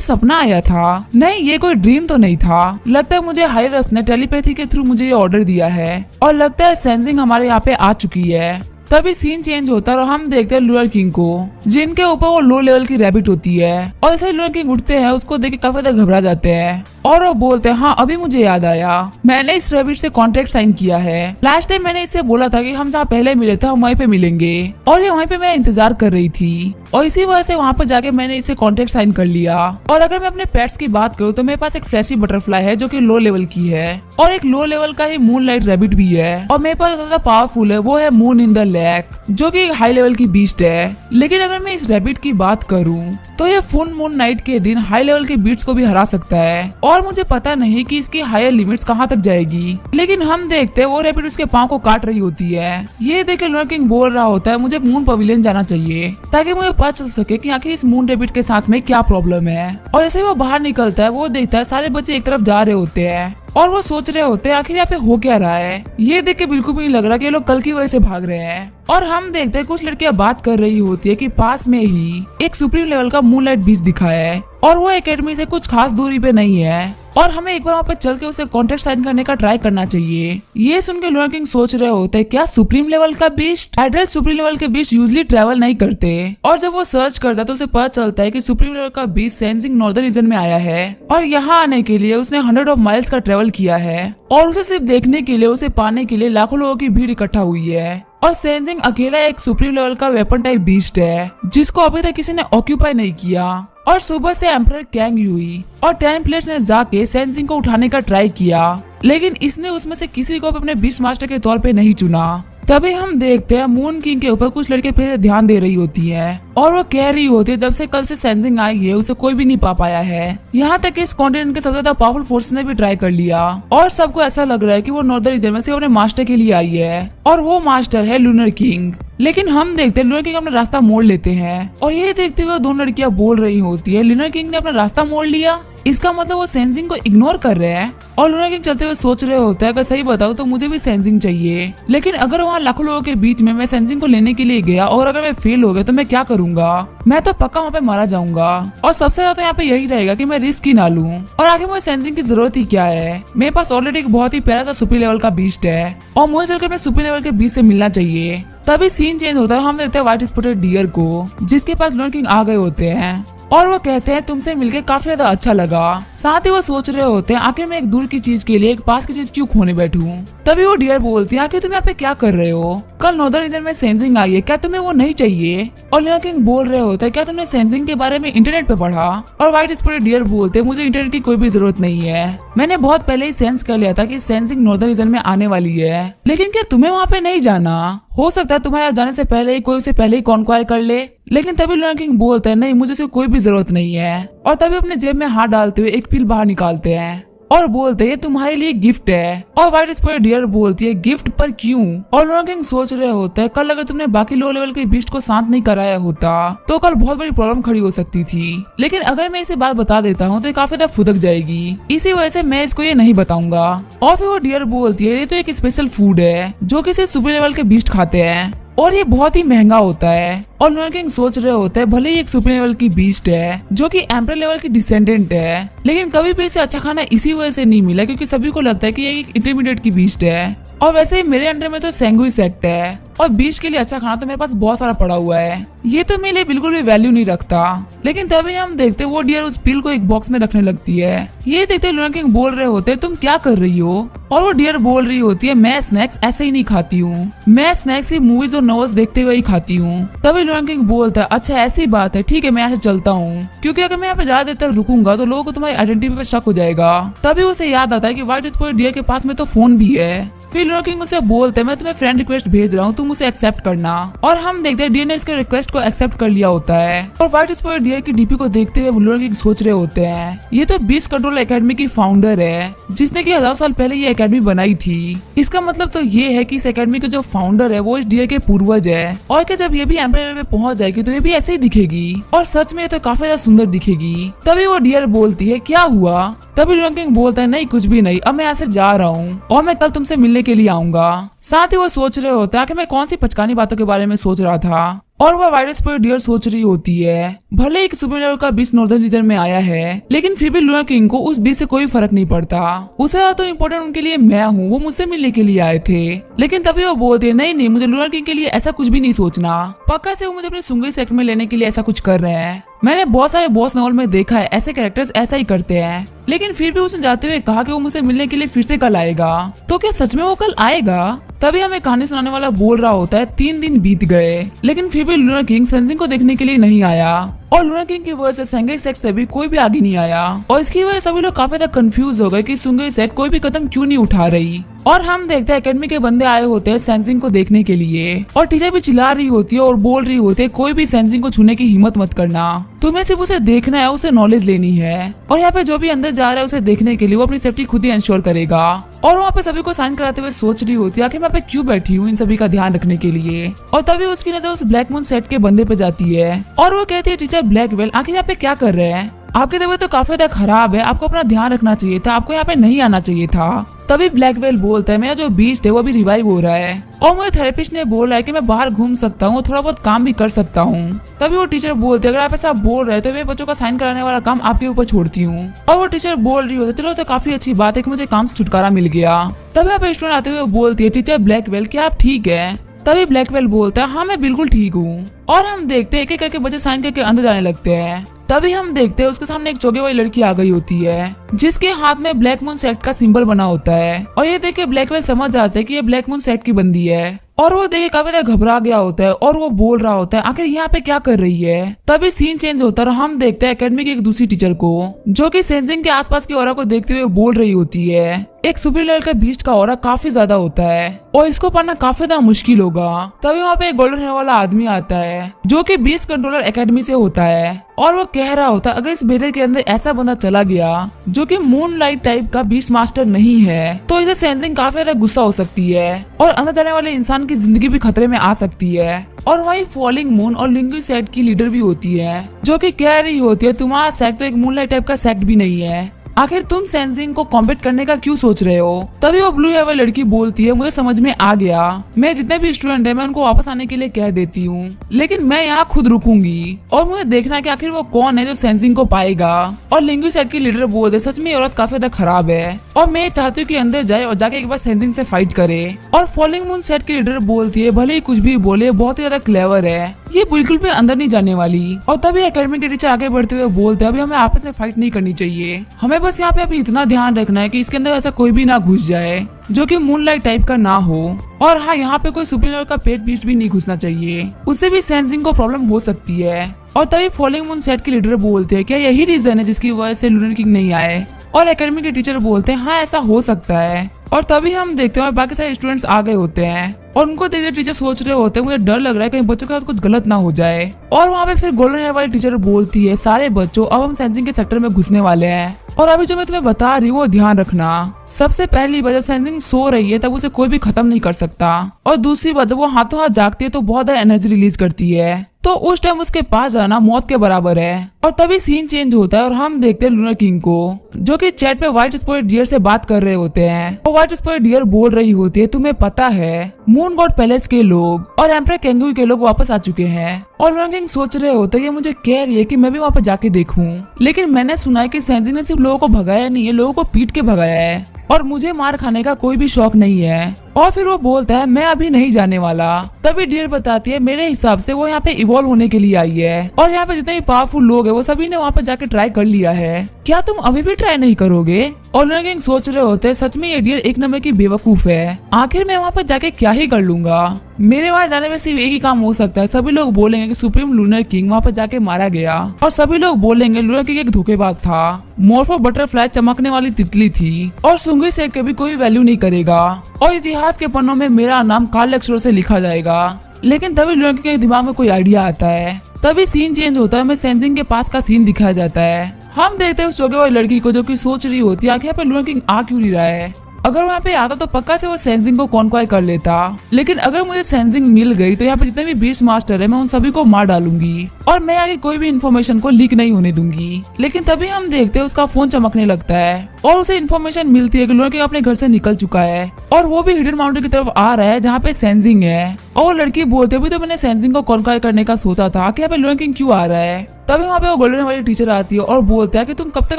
सपना आया था, नहीं ये कोई ड्रीम तो नहीं था, लगता है मुझे हायर अप्स ने टेलीपैथी के थ्रू मुझे ये ऑर्डर दिया है, और लगता है सेंसिंग हमारे यहाँ पे आ चुकी है। तभी सीन चेंज होता है और हम देखते हैं लूनर किंग को जिनके ऊपर वो लो लेवल की रैबिट होती है, और जैसे लूनर किंग उठते हैं उसको देख के काफी ज्यादा घबरा जाते हैं, और वो बोलते हैं हाँ अभी मुझे याद आया मैंने इस रैबिट से कॉन्ट्रैक्ट साइन किया है, लास्ट टाइम मैंने इससे बोला था कि हम जहाँ पहले मिले थे हम वहीं पे मिलेंगे, और ये वहीं पे मेरा इंतजार कर रही थी, और इसी वजह से वहाँ पर जाके मैंने इससे कॉन्ट्रैक्ट साइन कर लिया। और अगर मैं अपने पेट्स की बात करूँ तो मेरे पास एक फ्लैशी बटरफ्लाई है जो कि लो लेवल की है, और एक लो लेवल का ही मून लाइट रैबिट भी है, और मेरे पास ज्यादा पावरफुल है वो है मून इन द लेक जो कि एक हाई लेवल की बीस्ट है। लेकिन अगर मैं इस रैबिट की बात करूँ तो ये फुल मून नाइट के दिन हाई लेवल के बीट्स को भी हरा सकता है, और मुझे पता नहीं कि इसकी हायर लिमिट्स कहाँ तक जाएगी। लेकिन हम देखते हैं वो रैबिट उसके पाँव को काट रही होती है, ये देख के लूनर किंग बोल रहा होता है मुझे मून पवेलियन जाना चाहिए ताकि मुझे पता चल सके कि आखिर इस मून रैबिट के साथ में क्या प्रॉब्लम है। और जैसे वो बाहर निकलता है वो देखता है सारे बच्चे एक तरफ जा रहे होते हैं, और वो सोच रहे होते हैं आखिर यहाँ पे हो क्या रहा है, ये देख के बिल्कुल भी नहीं लग रहा कि ये लोग कल की वजह से भाग रहे हैं। और हम देखते हैं कुछ लड़कियां बात कर रही होती है कि पास में ही एक सुप्रीम लेवल का मूनलाइट बीस्ट दिखा है, और वो एकेडमी से कुछ खास दूरी पे नहीं है, और हमें एक बार वहाँ पे चल के उसे कॉन्ट्रैक्ट साइन करने का ट्राई करना चाहिए। ये सुन के लूनर किंग सोच रहे होते हैं क्या सुप्रीम लेवल का बीस्ट, एडल्ट सुप्रीम लेवल के बीस्ट यूजली ट्रेवल नहीं करते, और जब वो सर्च करता है तो उसे पता चलता है कि सुप्रीम लेवल का बीस्ट सेंसिंग नॉर्दर्न रीजन में आया है, और यहाँ आने के लिए उसने 100 ऑफ माइल्स का ट्रेवल किया है, और उसे सिर्फ देखने के लिए उसे पाने के लिए लाखों लोगों की भीड़ इकट्ठा हुई है। और सेंसिंग अकेला एक सुप्रीम लेवल का वेपन टाइप बीस्ट है जिसको अभी तक किसी ने ऑक्यूपाई नहीं किया। और सुबह से एम्परर कैंग हुई और 10 प्लेयर्स ने जाके सेंसिंग को उठाने का ट्राई किया, लेकिन इसने उसमें से किसी को भी अपने बीस्ट मास्टर के तौर पे नहीं चुना। तभी हम देखते हैं मून किंग के ऊपर कुछ लड़के फिर से ध्यान दे रही होती है, और वो कह रही होती है जब से कल से सेंसिंग आई है उसे कोई भी नहीं पा पाया है, यहाँ तक कि इस कॉन्टिनेंट के सबसे ज्यादा पावरफुल फोर्सेस ने भी ट्राई कर लिया, और सबको ऐसा लग रहा है कि वो नॉर्दर्न रीजन में से अपने मास्टर के लिए आई है, और वो मास्टर है लूनर किंग। लेकिन हम देखते हैं लूनर किंग अपना रास्ता मोड़ लेते हैं, और ये देखते हुए दोनों लड़कियां बोल रही होती है लूनर किंग ने अपना रास्ता मोड़ लिया, इसका मतलब वो सेंसिंग को इग्नोर कर रहे हैं। और लूनर किंग चलते हुए सोच रहे होते हैं अगर सही बताऊं तो मुझे भी सेंसिंग चाहिए, लेकिन अगर वहाँ लाखों लोगों के बीच में मैं सेंसिंग को लेने के लिए गया और अगर मैं फेल हो गया तो मैं क्या करूंगा, मैं तो पक्का वहाँ पे मारा जाऊंगा, और सबसे ज्यादा यहाँ पे यही रहेगा कि मैं रिस्क ही ना लूं, और आगे मुझे सेंसिंग की जरूरत ही क्या है, मेरे पास ऑलरेडी एक बहुत ही प्यारा सा सुपर लेवल का बीस्ट है, और मुझे चलकर अपने सुपर लेवल के बीस्ट से मिलना चाहिए। तभी सीन चेंज होता है, हम देखते हैं व्हाइट स्पॉटेड डियर को जिसके पास लूनर किंग आ गए होते हैं, और वो कहते हैं तुमसे मिलके काफी ज्यादा अच्छा लगा। साथ ही वो सोच रहे होते हैं आखिर मैं एक दूर की चीज के लिए एक पास की चीज क्यों खोने बैठूं। तभी वो डियर बोलती है आखिर तुम यहाँ पे क्या कर रहे हो, कल नॉर्दर्न रीजन में सेंसिंग आई है, क्या तुम्हें वो नहीं चाहिए। और लूनर किंग बोल रहे होते हैं क्या तुमने सेंसिंग के बारे में इंटरनेट पे पढ़ा। और व्हाइट स्पॉटेड डियर बोलते हैं मुझे इंटरनेट की कोई भी जरूरत नहीं है, मैंने बहुत पहले ही सेंस कर लिया था कि सेंसिंग नॉर्दर्न रीजन में आने वाली है, लेकिन क्या तुम्हें वहाँ पे नहीं जाना? हो सकता है तुम्हारे जाने से पहले ही कोई उसे पहले ही कॉन्क्वायर कर ले। लेकिन तभी लूना किंग बोलते हैं नहीं, मुझे उसकी कोई भी जरूरत नहीं है। और तभी अपने जेब में हाथ डालते हुए एक पिल बाहर निकालते हैं और बोलते हैं ये तुम्हारे लिए गिफ्ट है। और व्हाइट स्पाइडर डियर बोलती है गिफ्ट पर क्यों? और लूना किंग सोच रहे होते हैं कल अगर तुमने बाकी लो लेवल के बीस्ट को शांत नहीं कराया होता तो कल बहुत बड़ी प्रॉब्लम खड़ी हो सकती थी। लेकिन अगर मैं इसे बात बता देता हूँ तो ये काफी ज्यादा फुदक जाएगी, इसी वजह से मैं इसको ये नहीं बताऊंगा। और फिर वो डियर बोलती है ये तो एक स्पेशल फूड है जो कि सिर्फ सुपर लेवल के बीस्ट खाते हैं और ये बहुत ही महंगा होता है। और लूना किंग सोच रहे होते हैं भले ही एक सुपर लेवल की बीस्ट है जो कि एम्पर लेवल की डिसेंडेंट है, लेकिन कभी भी इसे अच्छा खाना इसी वजह से नहीं मिला क्योंकि सभी को लगता है कि ये एक इंटरमीडिएट की बीस्ट है। और वैसे ही मेरे अंडर में तो सेंगुई सेक्ट है और बीस्ट के लिए अच्छा खाना तो मेरे पास बहुत सारा पड़ा हुआ है, ये तो मेरे लिए बिल्कुल भी वैल्यू नहीं रखता। लेकिन तभी हम देखते वो डियर उस पिल को एक बॉक्स में रखने लगती है। ये देखते लूना किंग बोल रहे होते तुम क्या कर रही हो? और वो डियर बोल रही होती है मैं स्नैक्स ऐसे ही नहीं खाती हूँ, मैं स्नैक्स ही मूवीज और नॉवेल्स देखते हुए ही खाती हूँ। तभी लूना किंग बोलता है अच्छा ऐसी बात है, ठीक है मैं यहाँ से चलता हूँ, क्योंकि अगर मैं यहाँ पे ज्यादा देर तक रुकूंगा तो लोगों को तुम्हारी आइडेंटिटी पे शक हो जाएगा। तभी उसे याद आता है कि व्हाइट स्पाइडर डियर के पास में तो फोन भी है। फिर लूना किंग उसे बोलते हैं मैं तुम्हें फ्रेंड रिक्वेस्ट भेज रहा हूँ, तुम उसे एक्सेप्ट करना। और हम देखते हैं डियर ने इसके रिक्वेस्ट को एक्सेप्ट कर लिया होता है। और व्हाइट स्पाइडर डियर की डीपी को देखते हुए लूना किंग सोच रहे होते हैं ये तो बीस्ट कंट्रोल एकेडमी की फाउंडर है जिसने की 1000 साल पहले ये एकेडमी बनाई थी। इसका मतलब तो ये है कि इस एकेडमी के जो फाउंडर है वो इस डियर के पूर्वज है और कि जब ये भी एम्पर लेवल पे पहुंच जाएगी तो ये भी ऐसे ही दिखेगी और सच में ये तो काफी ज्यादा सुंदर दिखेगी। तभी वो डियर बोलती है क्या हुआ? तभी लूना किंग बोलता है नहीं कुछ भी नहीं, अब मैं यहाँ से जा रहा हूँ और मैं कल तुमसे मिलने के लिए आऊंगा। साथ ही वो सोच रहे होता है कि मैं कौन सी पचकानी बातों के बारे में सोच रहा था। और वह व्हाइट स्पाइडर डियर सोच रही होती है भले एक सुपर लेवल का बीस्ट नॉर्दर्न रीजन में आया है लेकिन फिर भी लूना किंग को उस बीस्ट से कोई फर्क नहीं पड़ता। उसे तो इम्पोर्टेंट उनके लिए मैं हूँ, वो मुझसे मिलने के लिए आए थे। लेकिन तभी वो बोलते हैं नहीं मुझे लूना किंग के लिए ऐसा कुछ भी नहीं सोचना, पक्का से वो मुझे अपने सुंगई सेक्ट में लेने के लिए ऐसा कुछ कर रहे हैं। मैंने बहुत सारे बॉस नॉवल में देखा है ऐसे कैरेक्टर्स ऐसा ही करते हैं। लेकिन फिर भी उसने जाते हुए कहा कि वो मुझसे मिलने के लिए फिर से कल आएगा, तो क्या सच में वो कल आएगा? तभी हमें कहानी सुनाने वाला बोल रहा होता है 3 दिन बीत गए लेकिन फिर भी लूना किंग सेंसिंग को देखने के लिए नहीं आया। और लूना किंग की वजह से सुंगई सेक्ट से भी कोई भी आगे नहीं आया और इसकी वजह से सभी लोग काफी ज्यादा कंफ्यूज हो गए कि सुंगई सेक्ट कोई भी कदम क्यों नहीं उठा रही। और हम देखते हैं एकेडमी के बंदे आए होते हैं सेंसिंग को देखने के लिए और टीचर भी चिल्ला रही होती है और बोल रही होती है कोई भी सेंसिंग को छूने की हिम्मत मत करना, तुम्हें सिर्फ उसे देखना है, उसे नॉलेज लेनी है। और यहाँ पे जो भी अंदर जा रहा है उसे देखने के लिए वो अपनी सेफ्टी खुद ही इंश्योर करेगा। और वहाँ पे सभी को साइन कराते हुए सोच रही होती है कि मैं पे क्यों बैठी हूँ इन सभी का ध्यान रखने के लिए। और तभी उसकी नजर उस ब्लैक मून सेट के बंदे पे जाती है और वो कहती है टीचर ब्लैकवेल आखिर यहाँ पे क्या कर रहे हैं? आपकी तबीयत तो काफी ज्यादा खराब है, आपको अपना ध्यान रखना चाहिए था, आपको यहाँ पे नहीं आना चाहिए था। तभी ब्लैकवेल बोलता है मेरा जो बीस्ट है वो भी रिवाइव हो रहा है और मुझे थेरेपिस्ट ने बोला है कि मैं बाहर घूम सकता हूँ, थोड़ा बहुत काम भी कर सकता हूँ। तभी वो टीचर बोलते अगर आप ऐसा बोल रहे हैं तो मैं बच्चों का साइन कराने वाला काम आपके ऊपर छोड़ती हूँ। और वो टीचर बोल रही होती चलो तो काफी अच्छी बात है कि मुझे काम से छुटकारा मिल गया। तभी आप स्टूडेंट आते हुए बोलती है टीचर ब्लैकवेल क्या आप ठीक है? तभी ब्लैकवेल बोलता है हाँ मैं बिल्कुल ठीक हूँ। और हम देखते हैं एक एक करके बच्चे साइन करके अंदर जाने लगते हैं। तभी हम देखते हैं उसके सामने एक चौगे वाली लड़की आ गई होती है जिसके हाथ में ब्लैक मून सेट का सिंबल बना होता है और ये देख के ब्लैकवेल समझ जाते हैं कि ये ब्लैक मून सेट की बंदी है। और वो देखे काफी ज्यादा घबरा गया होता है और वो बोल रहा होता है आखिर यहाँ पे क्या कर रही है। तभी सीन चेंज होता है और हम देखते हैं एकेडमी की एक दूसरी टीचर को जो कि सेंसिंग के आसपास की ऑरा को देखते हुए बोल रही होती है एक सुपर लेवल का बीस्ट का ऑरा काफी ज्यादा होता है और इसको पाना काफी ज्यादा मुश्किल होगा। तभी वहाँ पे एक गोल्डन हेयर वाला आदमी आता है जो कि बीस्ट कंट्रोलर एकेडमी से होता है और वो कह रहा होता है अगर इस बैरियर के अंदर ऐसा बंदा चला गया जो कि मून लाइट टाइप का बीस्ट मास्टर नहीं है तो इसे सेंसिंग काफी ज्यादा गुस्सा हो सकती है और अंदर जाने वाले इंसान की जिंदगी भी खतरे में आ सकती है। और वही फॉलिंग मून और लिंगू सेक्ट की लीडर भी होती है जो कि कह रही होती है तुम्हारा सेक्ट तो एक मून लाइट टाइप का सेक्ट भी नहीं है, आखिर तुम सेंसिंग को कॉम्पीट करने का क्यों सोच रहे हो? तभी वो ब्लू हेयर वाली लड़की बोलती है मुझे समझ में आ गया, मैं जितने भी स्टूडेंट है मैं उनको वापस आने के लिए कह देती हूँ लेकिन मैं यहाँ खुद रुकूंगी और मुझे देखना है कि आखिर वो कौन है जो सेंसिंग को पाएगा। और लिंगू सेट की लीडर बोलते सच में औरत काफी ज्यादा खराब है और मैं चाहती हूँ कि अंदर जाए और जाके एक बार सेंसिंग से फाइट करे। और फॉलिंग मून सेट की लीडर बोलती है भले ही कुछ भी बोले बहुत ही ज्यादा क्लेवर है, ये बिल्कुल भी अंदर नहीं जाने वाली। और तभी एकेडमी के टीचर आगे बढ़ते हुए बोलते हैं अभी हमें आपस में फाइट नहीं करनी चाहिए, हमें बस यहाँ पे अभी इतना ध्यान रखना है कि इसके अंदर ऐसा कोई भी ना घुस जाए जो कि मूनलाइट टाइप का ना हो। और हाँ यहाँ पे कोई सुपर लेवल का पेट बीस्ट भी नहीं घुसना चाहिए, उससे भी सेंसिंग को प्रॉब्लम हो सकती है। और तभी फॉलिंग मून सेट के लीडर बोलते हैं क्या यही रीजन है जिसकी वजह से लूना किंग नहीं आए? और एकेडमी के टीचर बोलते हैं हाँ ऐसा हो सकता है। और तभी हम देखते हैं बाकी सारे स्टूडेंट्स आ गए होते हैं और उनको देखते टीचर सोच रहे होते हैं मुझे डर लग रहा है कहीं बच्चों के साथ कुछ गलत ना हो जाए। और वहाँ पे फिर गोल्डन हेयर वाली टीचर बोलती है सारे बच्चों अब हम सेंसिंग के सेक्टर में घुसने वाले हैं और अभी जो मैं तुम्हें बता रही हूँ वो ध्यान रखना। सबसे पहली बार जब सेंसिंग सो रही है तब उसे कोई भी खत्म नहीं कर सकता और दूसरी बार जब वो हाथों हाथ जागती है तो बहुत ज्यादा एनर्जी रिलीज करती है तो उस टाइम उसके पास जाना मौत के बराबर है। और तभी सीन चेंज होता है और हम देखते हैं लूनर किंग को जो कि चैट पे व्हाइट स्पॉट डियर से बात कर रहे होते हैं और व्हाइट स्पॉट डियर बोल रही होती है तुम्हें पता है मून गॉड पैलेस के लोग और एम्परर केंगुई के लोग वापस आ चुके हैं। और लूनर किंग सोच रहे होते हैं ये मुझे कह रही है कि मैं भी वहाँ पे जाके देखूं लेकिन मैंने सुना है कि सेंजिंग ने सिर्फ लोगों को भगाया नहीं है लोगों को पीट के भगाया है और मुझे मार खाने का कोई भी शौक नहीं है। और फिर वो बोलता है मैं अभी नहीं जाने वाला। तभी डियर बताती है मेरे हिसाब से वो यहाँ पे इवॉल्व होने के लिए आई है और यहाँ पे जितने भी पावरफुल लोग हैं वो सभी ने वहाँ पे जाके ट्राई कर लिया है क्या तुम अभी भी ट्राई नहीं करोगे। और लूनर किंग सोच रहे होते हैं सच में ये डियर एक नंबर की बेवकूफ है आखिर मैं वहाँ पे जाके क्या ही कर लूंगा मेरे वहाँ जाने में सिर्फ एक ही काम हो सकता है सभी लोग बोलेंगे कि सुप्रीम लूनर किंग वहाँ पे जाके मारा गया और सभी लोग बोलेंगे लूनर किंग एक धोखेबाज था मोर्फो बटरफ्लाई चमकने वाली तितली थी और सुंगी सेट के भी कोई वैल्यू नहीं करेगा और इतिहास के पन्नों में मेरा नाम काले अक्षरों से लिखा जाएगा। लेकिन तभी लूनर किंग के दिमाग में कोई आइडिया आता है तभी सीन चेंज होता है हमें सेंजिंग के पास का सीन दिखाया जाता है। हम देखते हैं उस चौके वाली लड़की को जो कि सोच रही होती है आखिर पे लूनर किंग आ क्यों नहीं रहा है अगर वहाँ पे आता तो पक्का से वो सेंसिंग को कॉन्क्वायर कर लेता लेकिन अगर मुझे सेंसिंग मिल गई तो यहाँ पे जितने भी बीस्ट मास्टर है मैं उन सभी को मार डालूंगी और मैं आगे कोई भी इन्फॉर्मेशन को लीक नहीं होने दूंगी। लेकिन तभी हम देखते हैं उसका फोन चमकने लगता है और उसे इन्फॉर्मेशन मिलती है कि लूनर किंग अपने घर से निकल चुका है और वो भी हिडन माउंटेन की तरफ आ रहा है जहाँ पे सेंसिंग है। और वो लड़की बोलते भी तो मैंने सेंसिंग को कॉन्क्वायर करने का सोचा था कि यहाँ पे लूनर किंग क्यों आ रहा है। तभी वहाँ पे वो गोल्डन वाली टीचर आती है और बोलता है कि तुम कब तक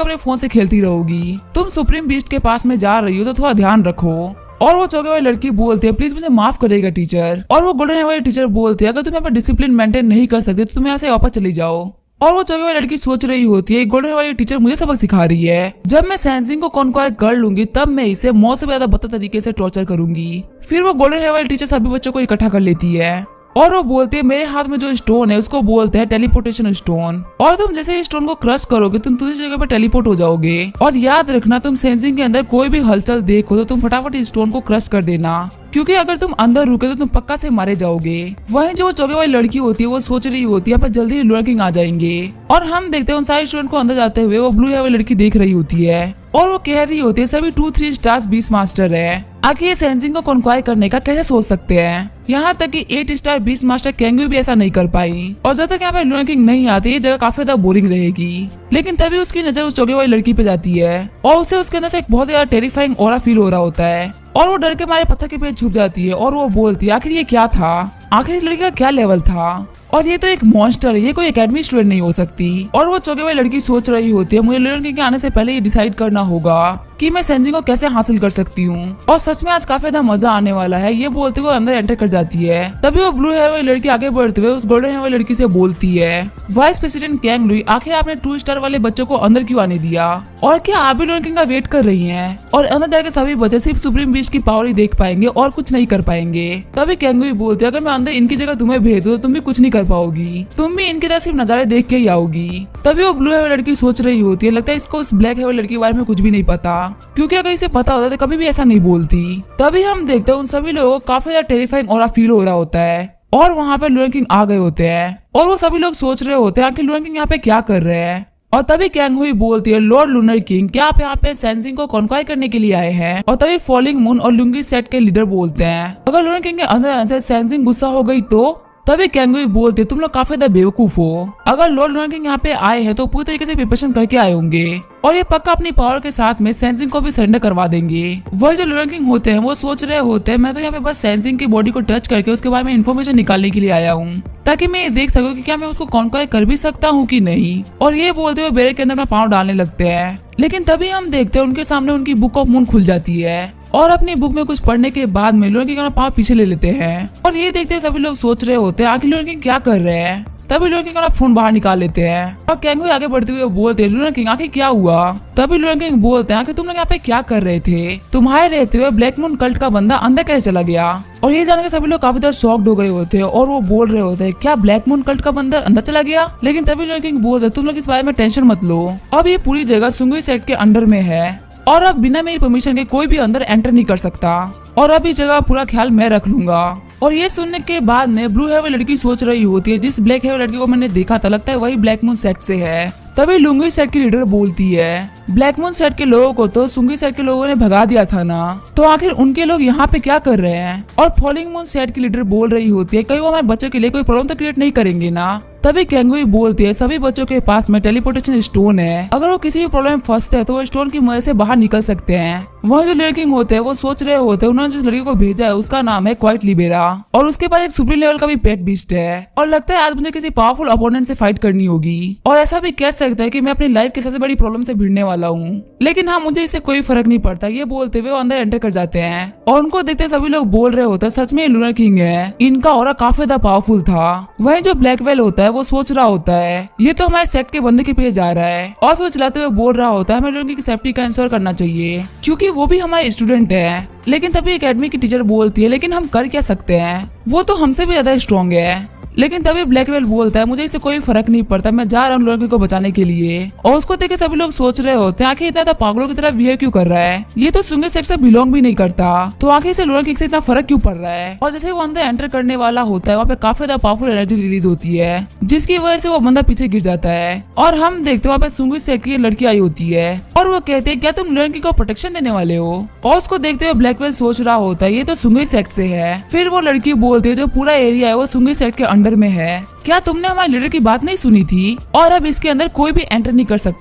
अपने फोन से खेलती रहोगी तुम सुप्रीम बीस्ट के पास में जा रही हो तो थोड़ा ध्यान रखो। और वो चौके वाली लड़की बोलती है प्लीज मुझे माफ करेगा टीचर। और वो गोल्डन वाली टीचर बोलती है अगर तुम यहाँ पर डिसिप्लिन मेंटेन नहीं कर सकते तो तुम यहाँ से वापस चली जाओ। और वो चौके वाली लड़की सोच रही होती है गोल्डन वाली टीचर मुझे सबक सिखा रही है जब मैं सेंसिंग को कॉन्क्वायर कर लूंगी तब मैं इसे मौत से ज्यादा बदतर तरीके से टॉर्चर करूंगी। फिर वो गोल्डन वाली टीचर सभी बच्चों को इकट्ठा कर लेती है और वो बोलती है मेरे हाथ में जो स्टोन है उसको बोलते हैं टेलीपोर्टेशन स्टोन और तुम जैसे स्टोन को क्रश करोगे तुम दूसरी जगह पर टेलीपोर्ट हो जाओगे। और याद रखना तुम सेंसिंग के अंदर कोई भी हलचल देखो तो तुम फटाफट इस स्टोन को क्रश कर देना क्योंकि अगर तुम अंदर रुके तो तुम पक्का से मारे जाओगे। वहीं जो चौके वाली लड़की होती है वो सोच रही होती है यहाँ पर जल्दी ही लूनर किंग आ जाएंगे और हम देखते हैं उन सारे स्टूडेंट को अंदर जाते हुए वो ब्लू हेयर वाली लड़की देख रही होती है और वो कह रही होती है सभी 2-3 स्टार्स बीस्ट मास्टर है आखिर ये सेंसिंग को कॉन्क्वायर करने का कैसे सोच सकते हैं। यहाँ तक कि 8 स्टार बीस्ट मास्टर केंगुई भी ऐसा नहीं कर पाई और जब तक यहाँ पे लूनर किंग नहीं आती ये जगह काफी ज्यादा बोरिंग रहेगी। लेकिन तभी उसकी नजर उस चौके वाली लड़की पे जाती है और उसे उसके अंदर से एक बहुत ज्यादा टेरिफाइंग ऑरा फील हो रहा होता है और वो डर के मारे पत्थर के पेड़ छुप जाती है और वो बोलती है आखिर ये क्या था आखिर इस लड़की का क्या लेवल था और ये तो एक मॉन्स्टर है ये कोई एकेडमी स्टूडेंट नहीं हो सकती। और वो चौके वाली लड़की सोच रही होती है मुझे लूनर किंग के आने से पहले ये डिसाइड करना होगा कि मैं सेंजिंग को कैसे हासिल कर सकती हूँ और सच में आज काफी ज्यादा मजा आने वाला है ये बोलते हुए अंदर एंटर कर जाती है। तभी वो ब्लू हेयर वाली लड़की आगे बढ़ते हुए उस गोल्डन हेयर वाली लड़की से बोलती है वाइस प्रेसिडेंट कैंग लुई आखिर आपने 2 स्टार वाले बच्चों को अंदर क्यों आने दिया और क्या आप भी लूनर किंग का वेट कर रही हैं और अंदर जाकर सभी बच्चे सिर्फ सुप्रीम बीस्ट की पावर ही देख पाएंगे और कुछ नहीं कर पाएंगे। तभी कैंग लुई बोलते अगर मैं अंदर इनकी जगह तुम्हें भेज दूं तो तुम भी कुछ नहीं कर पाओगी तुम भी इनकी तरह सिर्फ नजारे देख के ही आओगी। तभी वो ब्लू हेयर लड़की सोच रही होती है लगता है इसको उस ब्लैक हेयर लड़की के बारे में कुछ भी नहीं पता क्योंकि अगर इसे पता होता तो कभी भी ऐसा नहीं बोलती। तभी हम देखते हैं उन सभी लोगों को काफी ज्यादा टेरिफाइंग ऑरा फील हो रहा होता है और वहाँ पे लूनर किंग आ गए होते हैं और वो सभी लोग सोच रहे होते हैं कि लूनर किंग यहाँ पे क्या कर रहे हैं। और तभी कैंगुई बोलती है लॉर्ड लूनर किंग क्या आप यहाँ पे सेंसिंग को कॉन्क्वायर करने के लिए आए हैं। और तभी फॉलिंग मून और लुंगी सेट के लीडर बोलते हैं अगर लूनर किंग के अंदर आने से सेंसिंग गुस्सा हो गई तो। तभी कैंगुई बोलते तुम लोग काफी ज्यादा बेवकूफ हो अगर लॉर्ड लूनर किंग यहाँ पे आए हैं तो पूरी तरीके से प्रिपरेशन करके आए होंगे और ये पक्का अपनी पावर के साथ में सेंसिंग को भी सरेंडर करवा देंगे। वही जो लूनर किंग होते हैं वो सोच रहे होते हैं मैं तो यहाँ पे बस सेंसिंग की बॉडी को टच करके उसके बारे में इन्फॉर्मेशन निकालने के लिए आया हूँ ताकि मैं ये देख सकूं कि क्या मैं उसको कॉन्क्वायर कर भी सकता हूँ कि नहीं। और ये बोलते हुए बैरक के अंदर अपना पाँव डालने लगते हैं। लेकिन तभी हम देखते हैं उनके सामने उनकी बुक ऑफ मून खुल जाती है और अपनी बुक में कुछ पढ़ने के बाद में लूनर किंग अपना पाँव पीछे ले लेते हैं और ये देखते हुए सभी लोग सोच रहे होते हैं आखिर लूनर किंग क्या कर रहे हैं। तभी लूना किंग अपना फोन बाहर निकाल लेते हैं और कैंगू आगे बढ़ते हुए बोलते हैं, लूना किंग आखिर क्या हुआ? तभी लूना किंग बोलते हैं कि तुम लोग यहाँ पे क्या कर रहे थे? तुम्हारे रहते हुए ब्लैक मून कल्ट का बंदा अंदर कैसे चला गया? और ये जान के सभी लोग काफी ज्यादा शॉक्ड हो गए होते हैं और वो बोल रहे होते हैं, क्या ब्लैक मून कल्ट का बंदा अंदर चला गया? लेकिन तभी लूना किंग बोलते हैं, तुम लोग इस बारे में टेंशन मत लो, अब ये पूरी जगह सुंगुई सेट के अंडर में है और अब बिना मेरी परमिशन के कोई भी अंदर एंटर नहीं कर सकता और अब इस जगह पूरा ख्याल मैं रख लूंगा। और ये सुनने के बाद में ब्लू हेयर लड़की सोच रही होती है, जिस ब्लैक हेयर लड़की को मैंने देखा था लगता है वही ब्लैक मून सेट से है। तभी लुंगी सेट की लीडर बोलती है, ब्लैक मून सेट के लोगों को तो सुंगी सेट के लोगों ने भगा दिया था ना, तो आखिर उनके लोग यहाँ पे क्या कर रहे हैं? और फॉलिंग मून सेट की लीडर बोल रही होती है, कहीं वो हमारे बच्चों के लिए कोई प्रॉब्लम तो क्रिएट नहीं करेंगे ना? तभी कैंगुई बोलती है, सभी बच्चों के पास में टेलीपोर्टेशन स्टोन है, अगर वो किसी भी प्रॉब्लम में फंसते हैं तो वो स्टोन की मदद से बाहर निकल सकते हैं। वहाँ जो लड़की होते हैं वो सोच रहे होते हैं, उन्होंने जिस लड़की को भेजा है उसका नाम है क्वाइट लिबेरा और उसके पास एक सुप्रीम लेवल का भी पेट बीस्ट है और लगता है आज मुझे किसी पावरफुल अपोनेंट से फाइट करनी होगी और ऐसा भी कह सकता है कि मैं अपनी लाइफ की सबसे बड़ी प्रॉब्लम से भिड़ने वाला हूँ, लेकिन हाँ मुझे इससे कोई फर्क नहीं पड़ता। ये बोलते हुए वो अंदर एंटर कर जाते हैं और उनको देखते सभी लोग बोल रहे होते हैं, सच में लूना किंग है, इनका ऑरा काफी ज्यादा पावरफुल था। वहीं जो ब्लैकवेल होता है वो सोच रहा होता है, ये तो हमारे सेट के बंदे के पीछे जा रहा है और फिर चलाते हुए बोल रहा होता है, हमें लूना की सेफ्टी का इंश्योर करना चाहिए क्योंकि वो भी हमारे स्टूडेंट है। लेकिन तभी एकेडमी की टीचर बोलती है, लेकिन हम कर क्या सकते हैं, वो तो हमसे भी ज्यादा स्ट्रॉन्ग है। लेकिन तभी ब्लैकवेल बोलता है, मुझे इससे कोई फर्क नहीं पड़ता, मैं जा रहा हूँ लड़की को बचाने के लिए। और उसको देख के सभी लोग सोच रहे होते हैं, आखिर इतना पागलों की तरह बिहेव क्यों कर रहा है, ये तो सुंगे सेट से बिलोंग भी नहीं करता, तो आखिर से लड़की से इतना फर्क क्यों पड़ रहा है? और जैसे वो अंदर एंटर करने वाला होता है वहाँ पे काफी ज्यादा पावरफुल एनर्जी रिलीज होती है, जिसकी वजह से वो बंदा पीछे गिर जाता है और हम देखते वहाँ पे सुंगी सेट की लड़की आई होती है और वो कहते हैं, क्या तुम लड़की को प्रोटेक्शन देने वाले हो? और उसको देखते हुए ब्लैकवेल सोच रहा होता है, ये तो सुंगी सेट से है। फिर वो लड़की बोलती है, जो पूरा एरिया है वो सुंगी सेट के अंडर में है, क्या तुमने हमारे लीडर की बात नहीं सुनी थी और अब इसके अंदर कोई भी एंटर नहीं कर सकता।